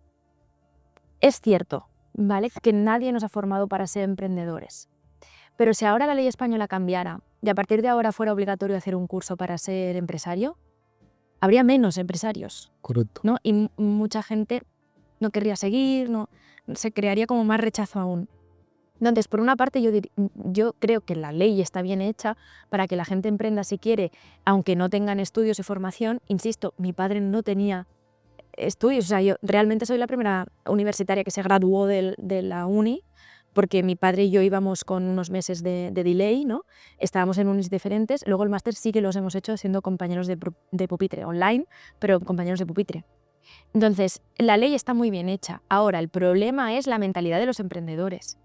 es cierto, ¿vale? Que nadie nos ha formado para ser emprendedores. Pero si ahora la ley española cambiara y a partir de ahora fuera obligatorio hacer un curso para ser empresario, habría menos empresarios, Correcto. ¿no? Y mucha gente no querría seguir, no, se crearía como más rechazo aún. Entonces, por una parte, yo creo que la ley está bien hecha para que la gente emprenda si quiere, aunque no tengan estudios y formación. Insisto, mi padre no tenía estudios, o sea, yo realmente soy la primera universitaria que se graduó de la uni, porque mi padre y yo íbamos con unos meses de delay, ¿no? Estábamos en unis diferentes, luego el máster sí que los hemos hecho siendo compañeros de pupitre, online, pero compañeros de pupitre. Entonces, la ley está muy bien hecha. Ahora, el problema es la mentalidad de los emprendedores.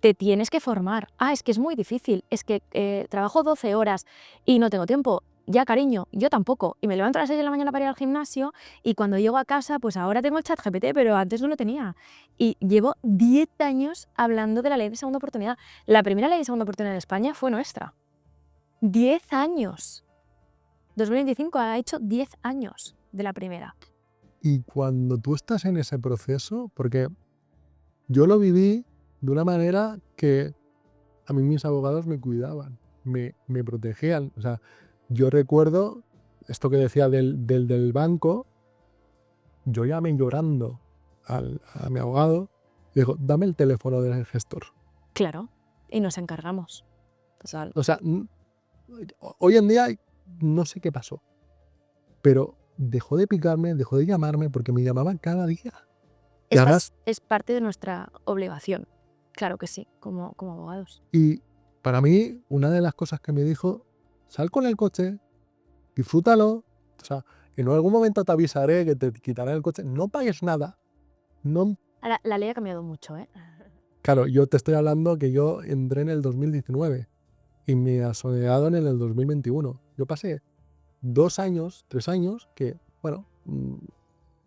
Te tienes que formar. Ah, es que es muy difícil, es que trabajo 12 horas y no tengo tiempo. Ya, cariño, yo tampoco. Y me levanto a las 6 de la mañana para ir al gimnasio y cuando llego a casa, pues ahora tengo el chat GPT, pero antes no lo tenía. Y llevo 10 años hablando de la ley de segunda oportunidad. La primera ley de segunda oportunidad de España fue nuestra. 10 años. 2025 ha hecho 10 años de la primera. Y cuando tú estás en ese proceso, porque yo lo viví de una manera que a mí mis abogados me cuidaban, me protegían. O sea, yo recuerdo esto que decía del banco, yo llamé llorando a mi abogado y dijo, dame el teléfono del gestor. Claro. Y nos encargamos. Total. O sea, hoy en día no sé qué pasó, pero dejó de picarme, dejó de llamarme porque me llamaban cada día. Y Esa además, es parte de nuestra obligación. Claro que sí, como abogados. y para mí, una de las cosas que me dijo, sal con el coche, disfrútalo, o sea, en algún momento te avisaré que te quitaré el coche, no pagues nada. No, Ahora, la ley ha cambiado mucho, ¿eh? claro, yo te estoy hablando que yo entré en el 2019 y me asociado en el 2021. Yo pasé 2 años, 3 años que, bueno,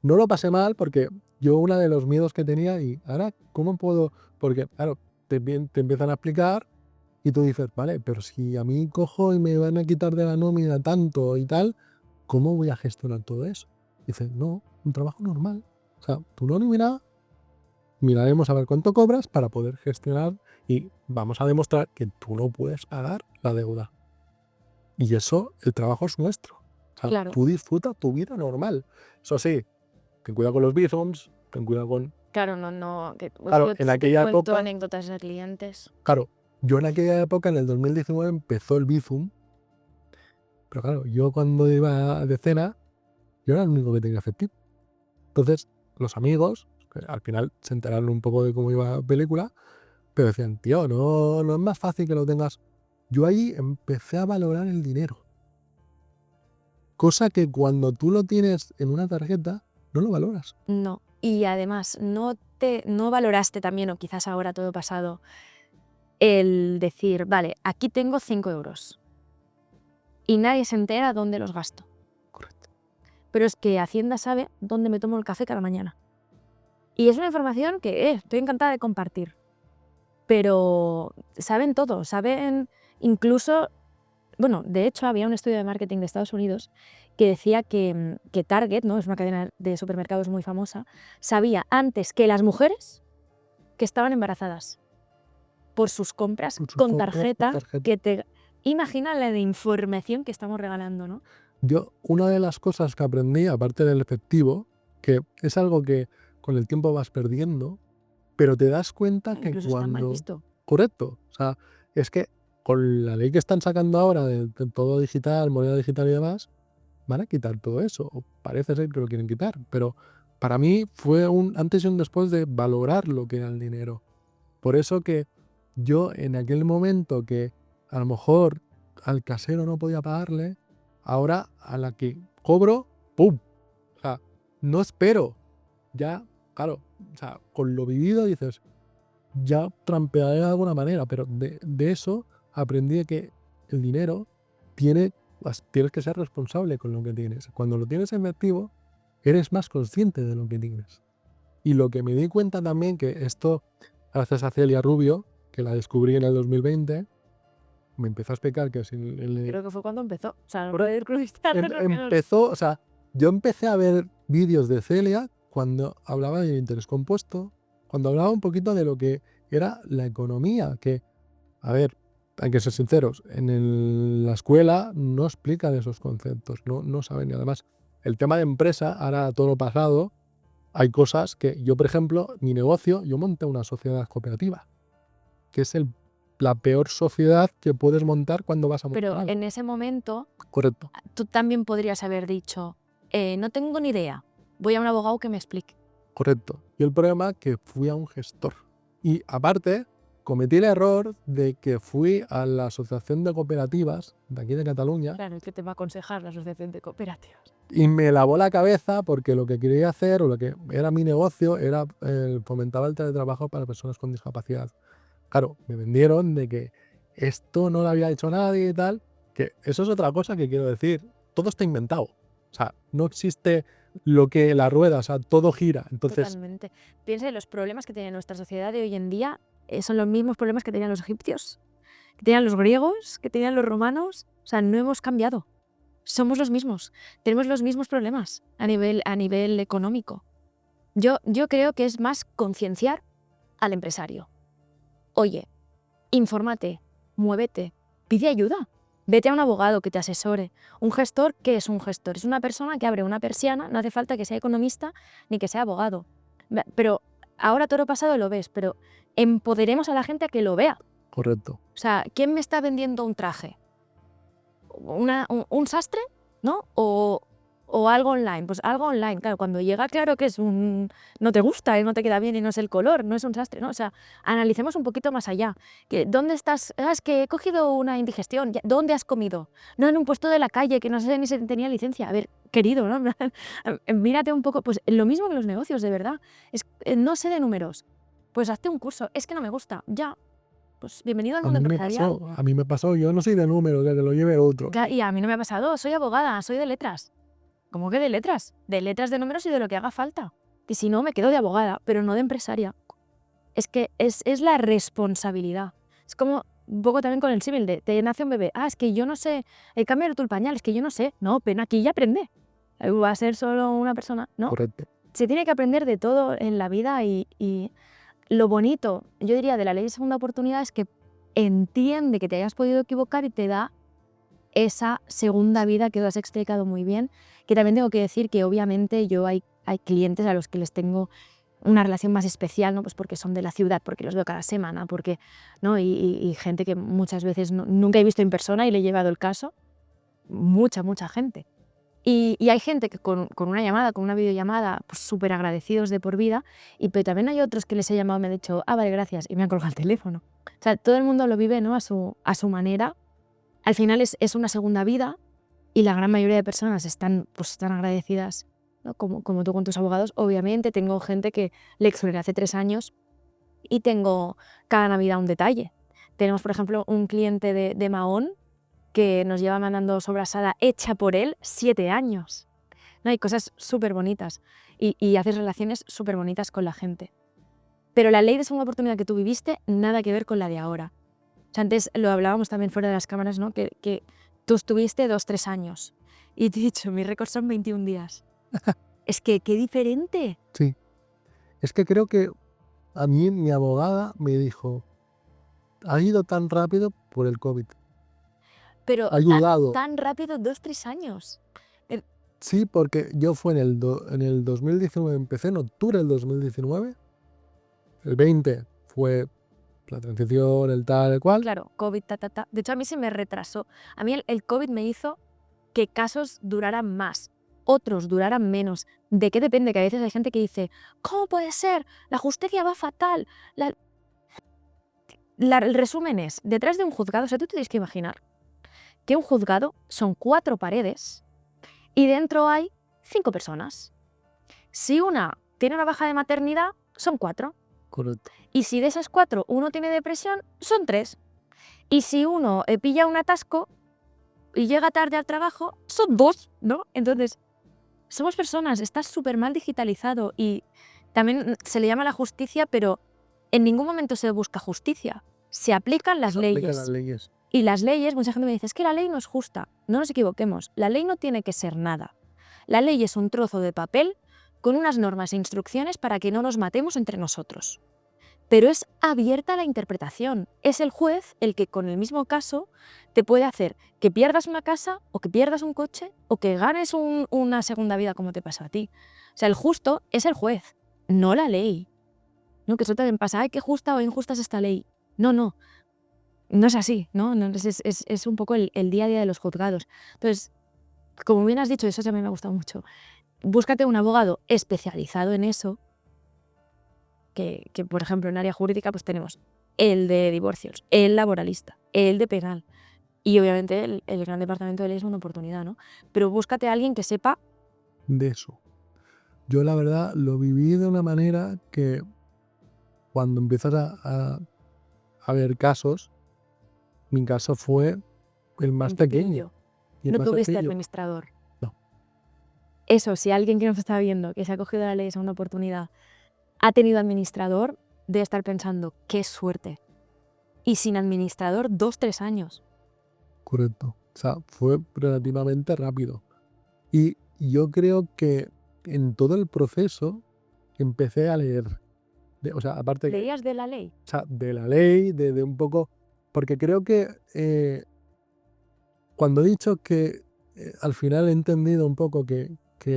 no lo pasé mal porque yo uno de los miedos que tenía y ahora, ¿cómo puedo? Porque, claro, te empiezan a explicar y tú dices, vale, pero si a mí cojo y me van a quitar de la nómina tanto y tal, ¿cómo voy a gestionar todo eso? Dices, no, un trabajo normal. O sea, tu nómina, miraremos a ver cuánto cobras para poder gestionar y vamos a demostrar que tú no puedes pagar la deuda. Y eso, el trabajo es nuestro. O sea, Claro. tú disfrutas tu vida normal. Eso sí, ten cuidado con los bizums, ten cuidado con... Claro, no. Claro, Yo en aquella cuento época, anécdotas de clientes. claro, yo en aquella época, en el 2019, empezó el bizum, pero claro, yo cuando iba de cena, yo era el único que tenía efectivo. Entonces, los amigos, que al final se enteraron un poco de cómo iba la película, pero decían, tío, no es más fácil que lo tengas. Yo ahí empecé a valorar el dinero. Cosa que cuando tú lo tienes en una tarjeta, no lo valoras. No. Y además, no valoraste también, o quizás ahora todo pasado, el decir, vale, aquí tengo 5 euros y nadie se entera dónde los gasto. Correcto. Pero es que Hacienda sabe dónde me tomo el café cada mañana. Y es una información que estoy encantada de compartir. Pero saben todo, saben incluso, bueno, de hecho había un estudio de marketing de Estados Unidos que decía que Target, ¿no? Es una cadena de supermercados muy famosa, sabía antes que las mujeres que estaban embarazadas por sus compras Con sus con compras, tarjeta. tarjeta. Imagina la de información que estamos regalando, ¿no? Yo, una de las cosas que aprendí, aparte del efectivo, que es algo que con el tiempo vas perdiendo, pero te das cuenta que Incluso está mal cuando... visto. Correcto. O sea, es que con la ley que están sacando ahora de todo digital, moneda digital y demás, van a quitar todo eso. O parece ser que lo quieren quitar. Pero para mí fue un antes y un después de valorar lo que era el dinero. Por eso que yo en aquel momento que a lo mejor al casero no podía pagarle, ahora a la que cobro, ¡pum! O sea, no espero. Ya, claro, o sea, con lo vivido dices, ya trampearé de alguna manera, pero de eso aprendí que el dinero tienes que ser responsable con lo que tienes. Cuando lo tienes en efectivo, eres más consciente de lo que tienes. Y lo que me di cuenta también, que esto, gracias a Celia Rubio, que la descubrí en el 2020, me empezó a explicar que Creo que fue cuando empezó. O sea, no puedes cruzarlo. empezó, o sea, yo empecé a ver vídeos de Celia cuando hablaba de interés compuesto, cuando hablaba un poquito de lo que era la economía, que, a ver, hay que ser sinceros, en la escuela no explican esos conceptos, no saben. Y además, el tema de empresa, ahora todo lo pasado, hay cosas que yo, por ejemplo, mi negocio, yo monté una sociedad cooperativa, que es la peor sociedad que puedes montar cuando vas a montar Pero algo. en ese momento, Correcto. tú también podrías haber dicho, no tengo ni idea, voy a un abogado que me explique. Correcto. Y el problema es que fui a un gestor. Y aparte, cometí el error de que fui a la Asociación de Cooperativas de aquí de Cataluña Claro, es que te va a aconsejar la asociación de cooperativas. y me lavó la cabeza porque lo que quería hacer o lo que era mi negocio era fomentaba el teletrabajo para personas con discapacidad. Claro, me vendieron de que esto no lo había hecho nadie y tal, que eso es otra cosa que quiero decir. Todo está inventado. O sea, no existe lo que la rueda, o sea, todo gira. Entonces, Totalmente. Piensa en los problemas que tiene nuestra sociedad de hoy en día, son los mismos problemas que tenían los egipcios, que tenían los griegos, que tenían los romanos. O sea, no hemos cambiado. Somos los mismos. Tenemos los mismos problemas a nivel económico. Yo creo que es más concienciar al empresario. Oye, infórmate, muévete, pide ayuda. Vete a un abogado que te asesore. Un gestor, ¿qué es un gestor? Es una persona que abre una persiana, no hace falta que sea economista ni que sea abogado. Pero ahora todo lo pasado lo ves, pero empoderemos a la gente a que lo vea. correcto. O sea, ¿quién me está vendiendo un traje? ¿Un sastre? ¿No? O algo online. Pues algo online, claro, cuando llega, claro que es no te gusta, no te queda bien y no es el color, no es un sastre, ¿no? O sea, analicemos un poquito más allá. ¿Dónde estás? Es que he cogido una indigestión. ¿Dónde has comido? No, en un puesto de la calle, que no sé ni si tenía licencia. A ver, querido, ¿no? Mírate un poco, pues lo mismo que los negocios, de verdad. No sé de números. Pues hazte un curso. Es que no me gusta. Ya. Pues bienvenido al mundo empresarial. A mí me pasó, yo no soy de números, que lo lleve otro. Y a mí no me ha pasado, soy abogada, soy de letras. ¿Cómo que de letras? De letras, de números y de lo que haga falta. Y si no, me quedo de abogada, pero no de empresaria. Es que es la responsabilidad. Es como un poco también con el símil de te nace un bebé. Es que yo no sé, cambiar tú el pañal, es que yo no sé. No, ven aquí y aprende. ¿Va a ser solo una persona? No. Correcto. Se tiene que aprender de todo en la vida y lo bonito, yo diría, de la ley de segunda oportunidad es que entiende que te hayas podido equivocar y te da esa segunda vida que lo has explicado muy bien, que también tengo que decir que obviamente yo hay clientes a los que les tengo una relación más especial, ¿no? Pues porque son de la ciudad, porque los veo cada semana, porque, ¿no? y gente que muchas veces nunca he visto en persona y le he llevado el caso, mucha gente. Y hay gente que con una llamada, con una videollamada, pues súper agradecidos de por vida, pero también hay otros que les he llamado y me han dicho, vale, gracias, y me han colgado el teléfono. O sea, todo el mundo lo vive, ¿no? A su manera. Al final es una segunda vida y la gran mayoría de personas están agradecidas, ¿no? Como tú con tus abogados. Obviamente tengo gente que le exoneré hace 3 años y tengo cada Navidad un detalle. Tenemos, por ejemplo, un cliente de Mahón que nos lleva mandando sobrasada hecha por él 7 años. ¿No? Hay cosas súper bonitas y haces relaciones súper bonitas con la gente. Pero la ley de segunda oportunidad que tú viviste, nada que ver con la de ahora. O sea, antes lo hablábamos también fuera de las cámaras, ¿no? Que tú estuviste 2-3 años y te he dicho, mi récord son 21 días. Es que qué diferente. Sí. Es que creo que a mí mi abogada me dijo, ha ido tan rápido por el COVID. Pero Ha ayudado. tan rápido 2-3 años. Sí, porque yo fue en el 2019, empecé en octubre del 2019. El 20 fue la transición, el tal, el cual. Claro, COVID, De hecho, a mí se me retrasó. A mí el COVID me hizo que casos duraran más, otros duraran menos. ¿De qué depende? Que a veces hay gente que dice, ¿cómo puede ser? La justicia va fatal. El resumen es, detrás de un juzgado, o sea, tú tienes que imaginar que un juzgado son 4 paredes y dentro hay 5 personas. Si una tiene una baja de maternidad, son 4. Correcto. Y si de esas 4 uno tiene depresión, son 3. Y si uno pilla un atasco y llega tarde al trabajo, son 2, ¿no? Entonces, somos personas, está súper mal digitalizado y también se le llama la justicia, pero en ningún momento se busca justicia. Se aplican las leyes. Y las leyes, mucha gente me dice, es que la ley no es justa. No nos equivoquemos, la ley no tiene que ser nada. La ley es un trozo de papel con unas normas e instrucciones para que no nos matemos entre nosotros. Pero es abierta a la interpretación. Es el juez el que con el mismo caso te puede hacer que pierdas una casa o que pierdas un coche o que ganes una segunda vida como te pasó a ti. O sea, el justo es el juez, no la ley. ¿No? Que eso también pasa, ay, qué justa o injusta es esta ley. No, no es así, ¿no? Es un poco el día a día de los juzgados. Entonces, como bien has dicho, eso también me ha gustado mucho. Búscate un abogado especializado en eso, que por ejemplo en área jurídica pues tenemos el de divorcios, el laboralista, el de penal y obviamente el gran departamento de ley es una oportunidad, ¿no? Pero búscate a alguien que sepa de eso. Yo la verdad lo viví de una manera que cuando empiezas a ver casos, mi caso fue el más pequeño. Y el no más tuviste sencillo. administrador. No. Eso, si alguien que nos está viendo, que se ha cogido la ley es una oportunidad, ha tenido administrador, debe estar pensando, qué suerte. Y sin administrador, 2-3 años. Correcto. O sea, fue relativamente rápido. Y yo creo que en todo el proceso empecé a leer. O sea, aparte ¿Leías de la ley? o sea, de la ley, de un poco. Porque creo que cuando he dicho que al final he entendido un poco que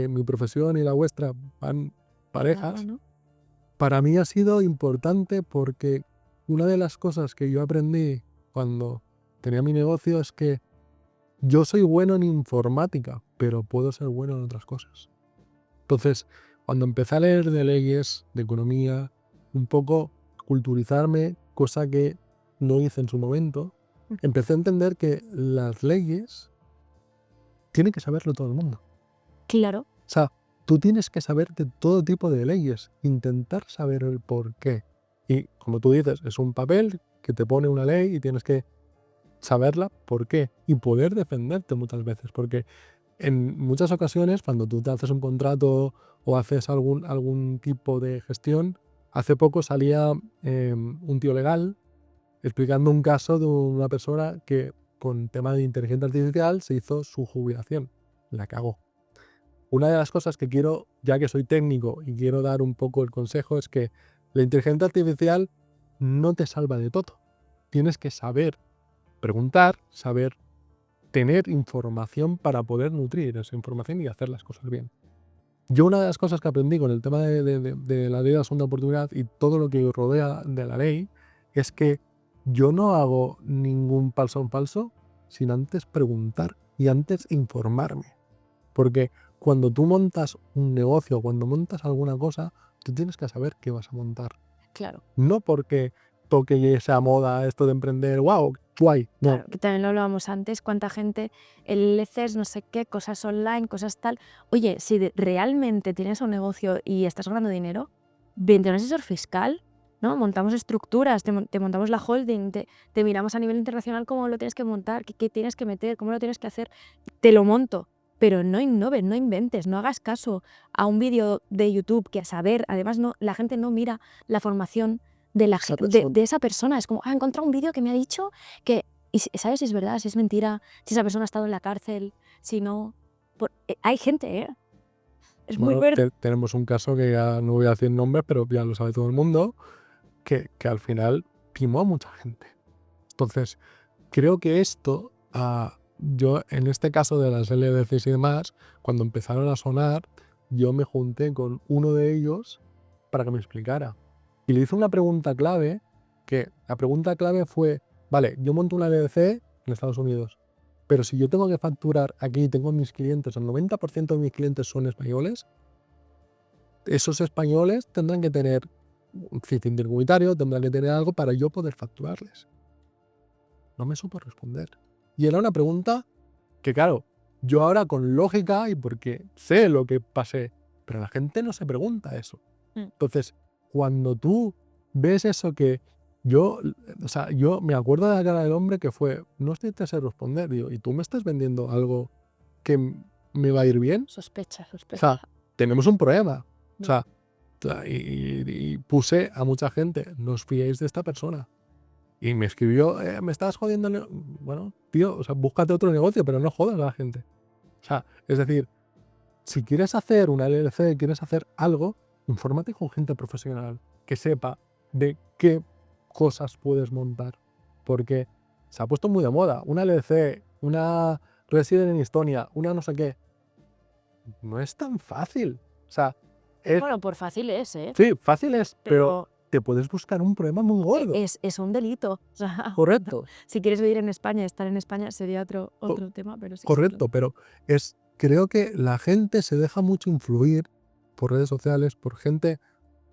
mi profesión y la vuestra van parejas, ¿no? para mí ha sido importante porque una de las cosas que yo aprendí cuando tenía mi negocio es que yo soy bueno en informática, pero puedo ser bueno en otras cosas. Entonces, cuando empecé a leer de leyes, de economía, un poco culturizarme, cosa que no hice en su momento, empecé a entender que las leyes tiene que saberlo todo el mundo. Claro. O sea, tú tienes que saber de todo tipo de leyes, intentar saber el por qué. Y como tú dices, es un papel que te pone una ley y tienes que saberla por qué y poder defenderte muchas veces, porque en muchas ocasiones cuando tú te haces un contrato o haces algún tipo de gestión, hace poco salía un tío legal explicando un caso de una persona que con tema de inteligencia artificial se hizo su jubilación. La cagó. Una de las cosas que quiero, ya que soy técnico y quiero dar un poco el consejo, es que la inteligencia artificial no te salva de todo. Tienes que saber preguntar, saber tener información para poder nutrir esa información y hacer las cosas bien. Yo una de las cosas que aprendí con el tema de la ley de la segunda oportunidad y todo lo que rodea de la ley es que yo no hago ningún paso en falso sin antes preguntar y antes informarme. Porque cuando tú montas un negocio, cuando montas alguna cosa, tú tienes que saber qué vas a montar. Claro, No porque toque esa moda esto de emprender, wow, guay. No, claro, que también lo hablábamos antes, cuánta gente, el LCs, no sé qué, cosas online, cosas tal. Oye, si realmente tienes un negocio y estás ganando dinero, vente a un asesor fiscal, ¿no? Montamos estructuras, te montamos la holding, te miramos a nivel internacional cómo lo tienes que montar, qué tienes que meter, cómo lo tienes que hacer. Te lo monto, pero no innoves, no inventes, no hagas caso a un vídeo de YouTube que a saber, además la gente no mira la formación de esa persona. Es como, he encontrado un vídeo que me ha dicho que... Y sabes si es verdad, si es mentira, si esa persona ha estado en la cárcel, si no... hay gente, ¿eh? Es muy bueno, verde. tenemos un caso que ya no voy a decir nombres, pero ya lo sabe todo el mundo, que al final timó a mucha gente. Entonces, creo que esto, yo en este caso de las LDCs y demás, cuando empezaron a sonar, yo me junté con uno de ellos para que me explicara. Y le hice una pregunta clave, que la pregunta clave fue, vale, yo monto una LLC en Estados Unidos, pero si yo tengo que facturar aquí, tengo mis clientes, el 90% de mis clientes son españoles, esos españoles tendrán que tener un CIF intercomunitario, tendrán que tener algo para yo poder facturarles. No me supo responder. Y era una pregunta que, claro, yo ahora con lógica y porque sé lo que pasé, pero la gente no se pregunta eso. Entonces, cuando tú ves eso que yo me acuerdo de la cara del hombre que fue, no estoy te sé responder, digo, ¿y tú me estás vendiendo algo que me va a ir bien? Sospecha. O sea, tenemos un problema. O sea, y puse a mucha gente, no os fiéis de esta persona. Y me escribió, me estás jodiendo. Bueno, tío, o sea, búscate otro negocio, pero no jodas a la gente. O sea, es decir, si quieres hacer una LLC, quieres hacer algo, infórmate con gente profesional que sepa de qué cosas puedes montar. Porque se ha puesto muy de moda. Una LLC, una Resident en Estonia, una no sé qué. No es tan fácil. O sea, Bueno, por fácil es, ¿eh? sí, fácil es, pero Pero te puedes buscar un problema muy gordo. es un delito. O sea, Correcto. si quieres vivir en España, estar en España sería otro tema, pero sí. Correcto, pero creo que la gente se deja mucho influir por redes sociales, por gente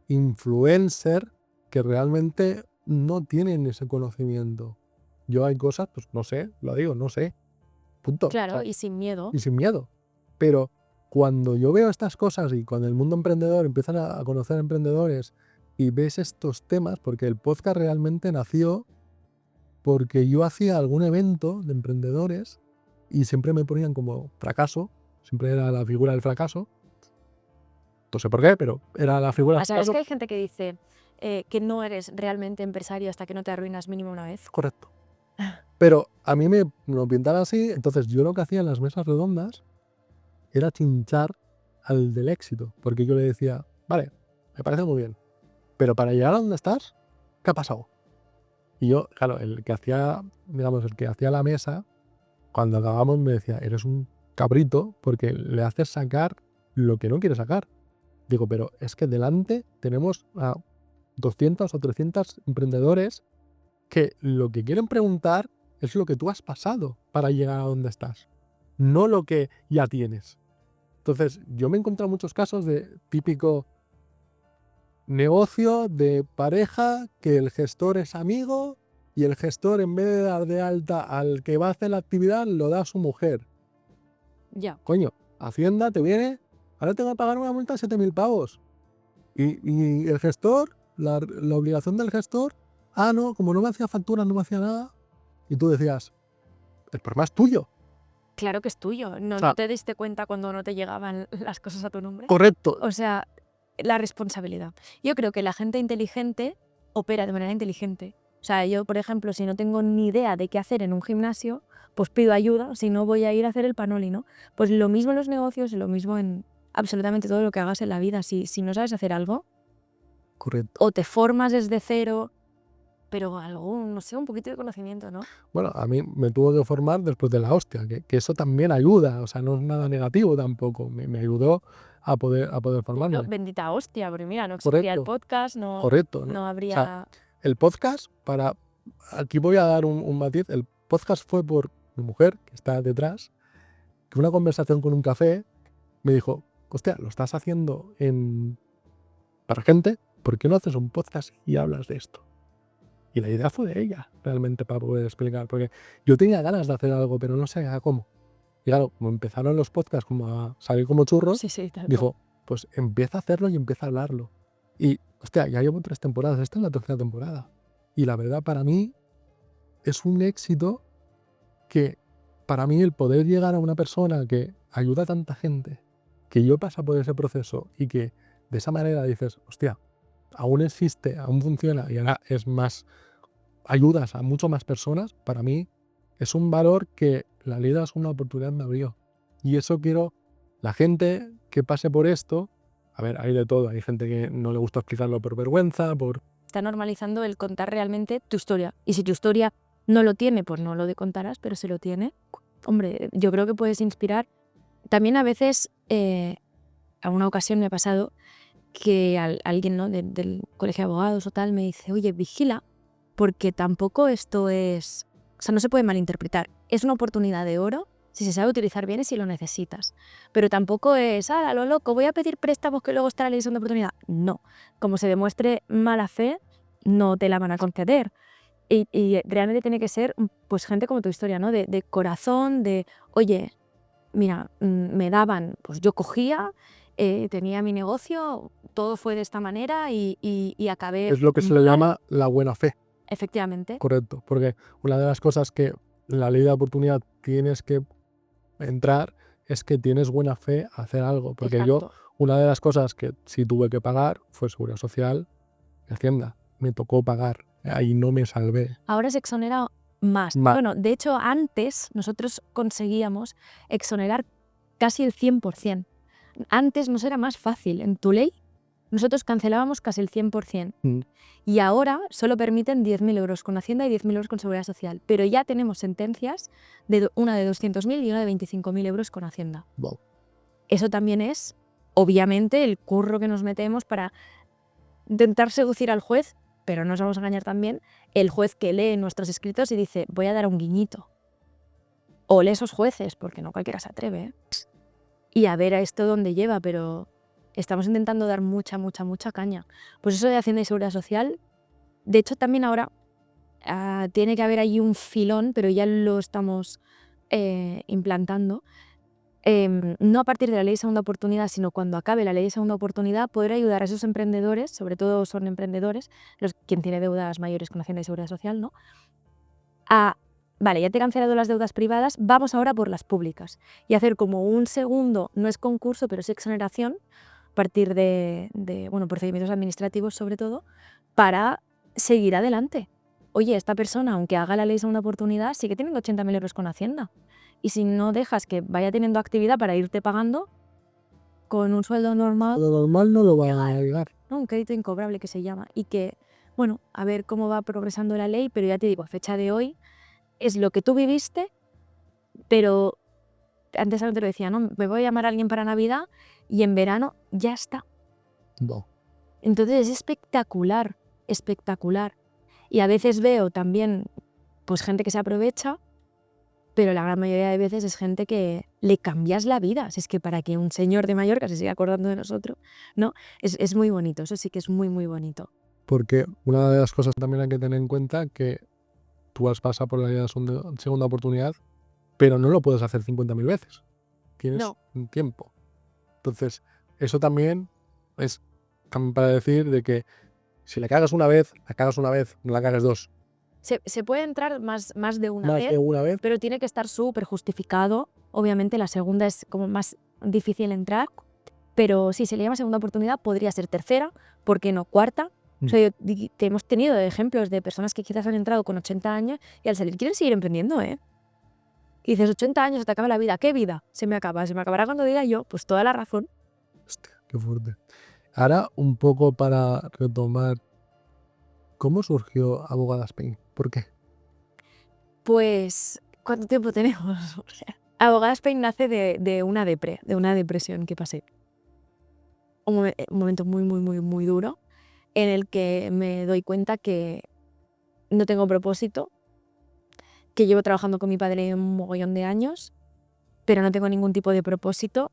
influencer que realmente no tienen ese conocimiento. Yo hay cosas, pues no sé, lo digo, no sé, punto. Claro, y sin miedo. Y sin miedo. Pero cuando yo veo estas cosas y cuando el mundo emprendedor empiezan a conocer emprendedores y ves estos temas, porque el podcast realmente nació porque yo hacía algún evento de emprendedores y siempre me ponían como fracaso, siempre era la figura del fracaso. No sé por qué, pero era la figura del ¿Sabes fracaso. que hay gente que dice que no eres realmente empresario hasta que no te arruinas mínimo una vez? Correcto. Pero a mí me lo pintaban así, entonces yo lo que hacía en las mesas redondas era chinchar al del éxito, porque yo le decía, vale, me parece muy bien, pero para llegar a donde estás, ¿qué ha pasado? Y yo, claro, el que hacía la mesa, cuando acabamos me decía, eres un cabrito porque le haces sacar lo que no quiere sacar. Digo, pero es que delante tenemos a 200 o 300 emprendedores que lo que quieren preguntar es lo que tú has pasado para llegar a donde estás, no lo que ya tienes. Entonces, yo me he encontrado muchos casos de típico negocio de pareja que el gestor es amigo y el gestor, en vez de dar de alta al que va a hacer la actividad, lo da a su mujer. Ya. Coño, Hacienda te viene, ahora tengo que pagar una multa de 7.000 pavos. Y el gestor, la obligación del gestor, no, como no me hacía facturas, no me hacía nada. Y tú decías, el problema es tuyo. Claro que es tuyo. ¿No, O sea, no te diste cuenta cuando no te llegaban las cosas a tu nombre? correcto. O sea, la responsabilidad. Yo creo que la gente inteligente opera de manera inteligente. O sea, yo, por ejemplo, si no tengo ni idea de qué hacer en un gimnasio, pues pido ayuda, si no voy a ir a hacer el panoli, ¿no? Pues lo mismo en los negocios y lo mismo en absolutamente todo lo que hagas en la vida. Si no sabes hacer algo, Correcto. o te formas desde cero, pero algún, no sé, un poquito de conocimiento, ¿no? Bueno, a mí me tuvo que formar después de la hostia, que eso también ayuda, o sea, no es nada negativo tampoco, me ayudó a poder formarme. Bendita hostia, porque mira, no existiría el Correcto, podcast, no correcto, ¿no? O sea, habría... el podcast, aquí voy a dar un matiz, el podcast fue por mi mujer, que está detrás, que una conversación con un café, me dijo, hostia, lo estás haciendo para gente, ¿por qué no haces un podcast y hablas de esto? Y la idea fue de ella, realmente, para poder explicar, porque yo tenía ganas de hacer algo, pero no sabía cómo. Y claro, como empezaron los podcasts como a salir como churros, Sí, sí, tal cual. dijo, pues empieza a hacerlo y empieza a hablarlo. Y, hostia, ya llevo 3 temporadas, esta es la tercera temporada. Y la verdad, para mí, es un éxito que, para mí, el poder llegar a una persona que ayuda a tanta gente, que yo pasa por ese proceso y que de esa manera dices, hostia, aún existe, aún funciona y ahora es más, ayudas a mucho más personas, para mí es un valor que la vida es una oportunidad me abrió. Y eso quiero, la gente que pase por esto, a ver, hay de todo, hay gente que no le gusta explicarlo por vergüenza, por... Está normalizando el contar realmente tu historia. Y si tu historia no lo tiene, pues no lo contarás, pero si lo tiene, hombre, yo creo que puedes inspirar. También a veces, a una ocasión me ha pasado que alguien, ¿no? del colegio de abogados o tal me dice, oye, vigila, porque tampoco esto es... O sea, no se puede malinterpretar. Es una oportunidad de oro si se sabe utilizar bien y si lo necesitas. Pero tampoco es, a lo loco, voy a pedir préstamos que luego estará la ley de segunda oportunidad. No. Como se demuestre mala fe, no te la van a conceder. Y realmente tiene que ser, pues, gente como tu historia, ¿no? De corazón, de, oye, mira, me daban, pues yo cogía, tenía mi negocio, todo fue de esta manera y acabé Es lo que se le mal. llama la buena fe, Efectivamente. correcto. Porque una de las cosas que la ley de oportunidad tienes que entrar es que tienes buena fe a hacer algo. Porque yo, Exacto. una de las cosas que sí tuve que pagar fue Seguridad Social y Hacienda. Me tocó pagar. Ahí no me salvé. Ahora se exonera más. Ma- Bueno, de hecho, antes nosotros conseguíamos exonerar casi el 100%. Antes nos era más fácil. En tu ley, nosotros cancelábamos casi el 100%. Mm. Y ahora solo permiten 10.000 euros con Hacienda y 10.000 euros con Seguridad Social. Pero ya tenemos sentencias, una de 200.000 y una de 25.000 euros con Hacienda. Wow. Eso también es, obviamente, el curro que nos metemos para intentar seducir al juez, pero no nos vamos a engañar también, el juez que lee nuestros escritos y dice, voy a dar un guiñito. O lee esos jueces, porque no cualquiera se atreve, ¿eh? Y a ver a esto dónde lleva, pero estamos intentando dar mucha, mucha, mucha caña. Pues eso de Hacienda y Seguridad Social, de hecho también ahora tiene que haber ahí un filón, pero ya lo estamos implantando. No a partir de la ley de segunda oportunidad, sino cuando acabe la ley de segunda oportunidad, poder ayudar a esos emprendedores, sobre todo son emprendedores, quien tiene deudas mayores con Hacienda y Seguridad Social, ¿no? Vale, ya te he cancelado las deudas privadas, vamos ahora por las públicas. Y hacer como un segundo, no es concurso, pero es exoneración, a partir de procedimientos administrativos sobre todo, para seguir adelante. Oye, esta persona, aunque haga la ley de segunda oportunidad, sigue teniendo 80.000 euros con Hacienda. Y si no dejas que vaya teniendo actividad para irte pagando, con un sueldo normal, Lo normal no lo va a llegar. ¿no? Un crédito incobrable que se llama. Y que, bueno, a ver cómo va progresando la ley, pero ya te digo, a fecha de hoy, es lo que tú viviste, pero antes te lo decía, ¿no? Me voy a llamar a alguien para Navidad y en verano ya está. No. Entonces es espectacular, espectacular. Y a veces veo también, pues, gente que se aprovecha, pero la gran mayoría de veces es gente que le cambias la vida. Si es que para que un señor de Mallorca se siga acordando de nosotros, ¿no? Es muy bonito, eso sí que es muy, muy bonito. Porque una de las cosas también hay que tener en cuenta que tú has pasado por la ley de segunda oportunidad, pero no lo puedes hacer 50.000 veces. Tienes No. un tiempo. Entonces, eso también es para decir de que si la cagas una vez, no la cagas 2. Se puede entrar más de una Más vez, de una vez. pero tiene que estar súper justificado. Obviamente la segunda es como más difícil entrar, pero si se le llama segunda oportunidad, podría ser tercera, ¿por qué no cuarta? O sea, hemos tenido ejemplos de personas que quizás han entrado con 80 años y al salir quieren seguir emprendiendo, ¿eh? Y dices, 80 años, se te acaba la vida. ¿Qué vida? Se me acabará cuando diga yo. Pues toda la razón. Hostia, qué fuerte. Ahora, un poco para retomar, ¿cómo surgió Abogada Spain? ¿Por qué? Pues, ¿cuánto tiempo tenemos? Abogada Spain nace de una depresión que pasé. Un momento muy, muy, muy, muy duro en el que me doy cuenta que no tengo propósito, que llevo trabajando con mi padre un mogollón de años, pero no tengo ningún tipo de propósito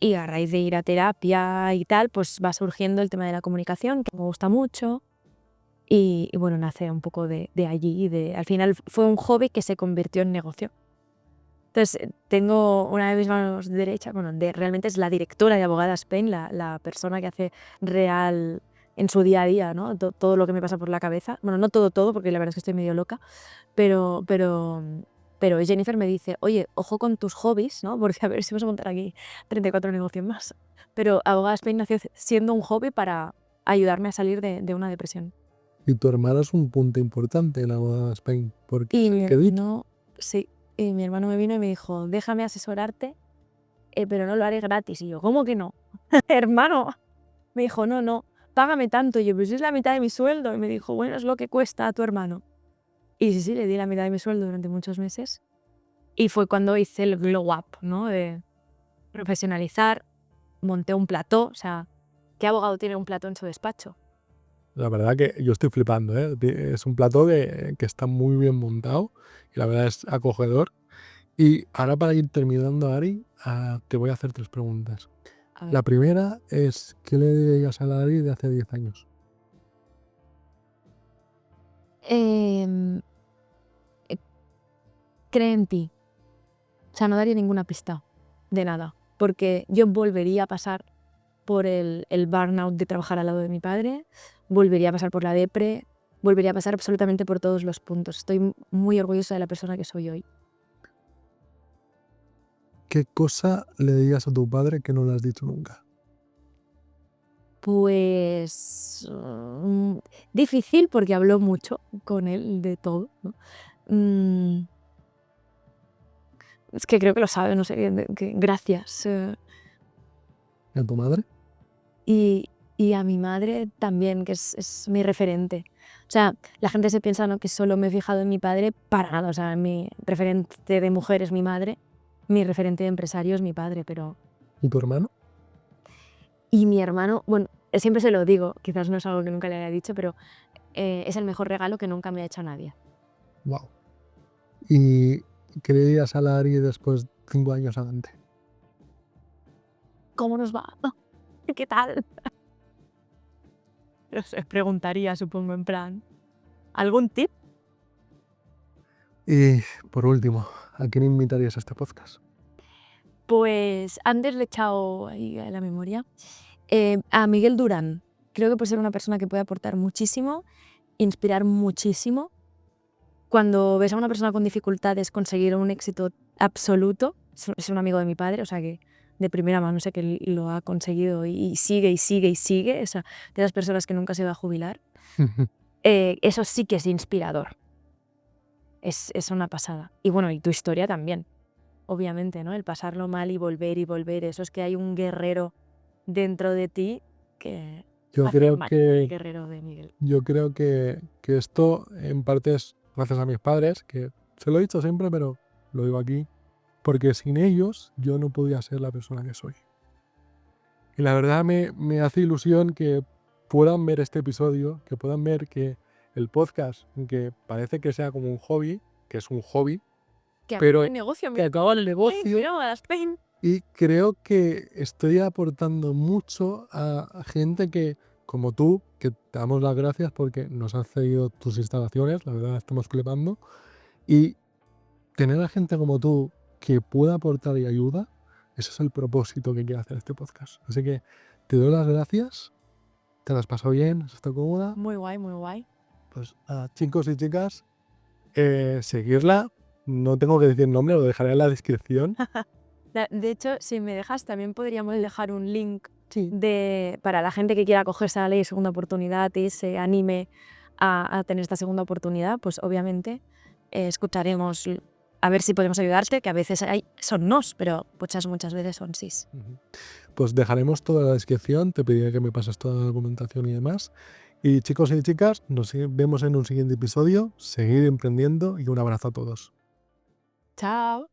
Y a raíz de ir a terapia y tal, pues va surgiendo el tema de la comunicación, que me gusta mucho. Y bueno, nace un poco de allí. Al final fue un hobby que se convirtió en negocio. Entonces, tengo una de mis manos derechas, bueno, realmente es la directora de Abogada Spain, la persona que hace real en su día a día, ¿no? Todo lo que me pasa por la cabeza. Bueno, no todo, porque la verdad es que estoy medio loca, pero Jennifer me dice, oye, ojo con tus hobbies, ¿no? Porque a ver si vamos a montar aquí 34 negocios más. Pero Abogada Spain nació siendo un hobby para ayudarme a salir de una depresión. Y tu hermana es un punto importante en Abogada Spain. Porque, Y mi ¿qué dicho? hermano, sí, y mi hermano me vino y me dijo, déjame asesorarte, pero no lo haré gratis. Y yo, ¿cómo que no? Hermano, me dijo, no, págame tanto. Y yo, pues es la mitad de mi sueldo. Y me dijo, bueno, es lo que cuesta a tu hermano. Y sí, le di la mitad de mi sueldo durante muchos meses. Y fue cuando hice el glow up, ¿no? De profesionalizar, monté un plató. O sea, ¿qué abogado tiene un plató en su despacho? La verdad que yo estoy flipando, ¿eh? Es un plató que está muy bien montado y la verdad es acogedor. Y ahora para ir terminando, Ari, te voy a hacer 3 preguntas. A ver. La primera es, ¿qué le dirías a la Ari de hace 10 años? Em, eh, cree en ti. O sea, no daría ninguna pista de nada. Porque yo volvería a pasar por el burnout de trabajar al lado de mi padre, volvería a pasar por la depre, volvería a pasar absolutamente por todos los puntos. Estoy muy orgullosa de la persona que soy hoy. ¿Qué cosa le dirías a tu padre que no le has dicho nunca? Pues difícil porque hablo mucho con él de todo, ¿no? Es que creo que lo sabe, no sé, gracias. ¿Y a tu madre? Y a mi madre también, que es mi referente. O sea, la gente se piensa, ¿no?, que solo me he fijado en mi padre, para nada. O sea, mi referente de mujer es mi madre, mi referente de empresario es mi padre, pero... ¿Y tu hermano? Y mi hermano, bueno, siempre se lo digo, quizás no es algo que nunca le haya dicho, pero es el mejor regalo que nunca me ha hecho nadie. Wow. ¿Y qué le dirías a la Ari después 5 años adelante? ¿Cómo nos va? ¿Qué tal? No sé, preguntaría, supongo, en plan, ¿algún tip? Y por último, ¿a quién invitarías a este podcast? Pues antes le he echado ahí a la memoria a Miguel Durán. Creo que puede ser una persona que puede aportar muchísimo, inspirar muchísimo. Cuando ves a una persona con dificultades conseguir un éxito absoluto, es un amigo de mi padre, o sea que de primera mano sé que lo ha conseguido y sigue y sigue y sigue, o sea, de las personas que nunca se va a jubilar. Eso sí que es inspirador. Es una pasada. Y bueno, y tu historia también, obviamente, ¿no? El pasarlo mal y volver, eso es que hay un guerrero dentro de ti que Yo hace creo mal el que, guerrero de Miguel. yo creo que esto en parte es gracias a mis padres, que se lo he dicho siempre, pero lo digo aquí, porque sin ellos yo no podía ser la persona que soy. Y la verdad me hace ilusión que puedan ver este episodio, que puedan ver que el podcast, que parece que sea como un hobby, que es un hobby, Que pero el negocio, que acaba el negocio. mira, a Spain. Y creo que estoy aportando mucho a gente que, como tú, que te damos las gracias porque nos has cedido tus instalaciones, la verdad estamos flipando. Y tener a gente como tú que pueda aportar y ayuda, ese es el propósito que quiere hacer este podcast. Así que te doy las gracias, te las pasado bien, has estado cómoda. Muy guay, muy guay. Pues chicos y chicas, seguirla. No tengo que decir nombre, lo dejaré en la descripción. De hecho, si me dejas, también podríamos dejar un link Sí. para la gente que quiera acogerse a la ley de segunda oportunidad y se anime a tener esta segunda oportunidad, pues obviamente escucharemos a ver si podemos ayudarte, que a veces son nos, pero muchas veces son sís. Pues dejaremos toda la descripción, te pediré que me pases toda la documentación y demás. Y chicos y chicas, nos vemos en un siguiente episodio. Seguid emprendiendo y un abrazo a todos. Chao.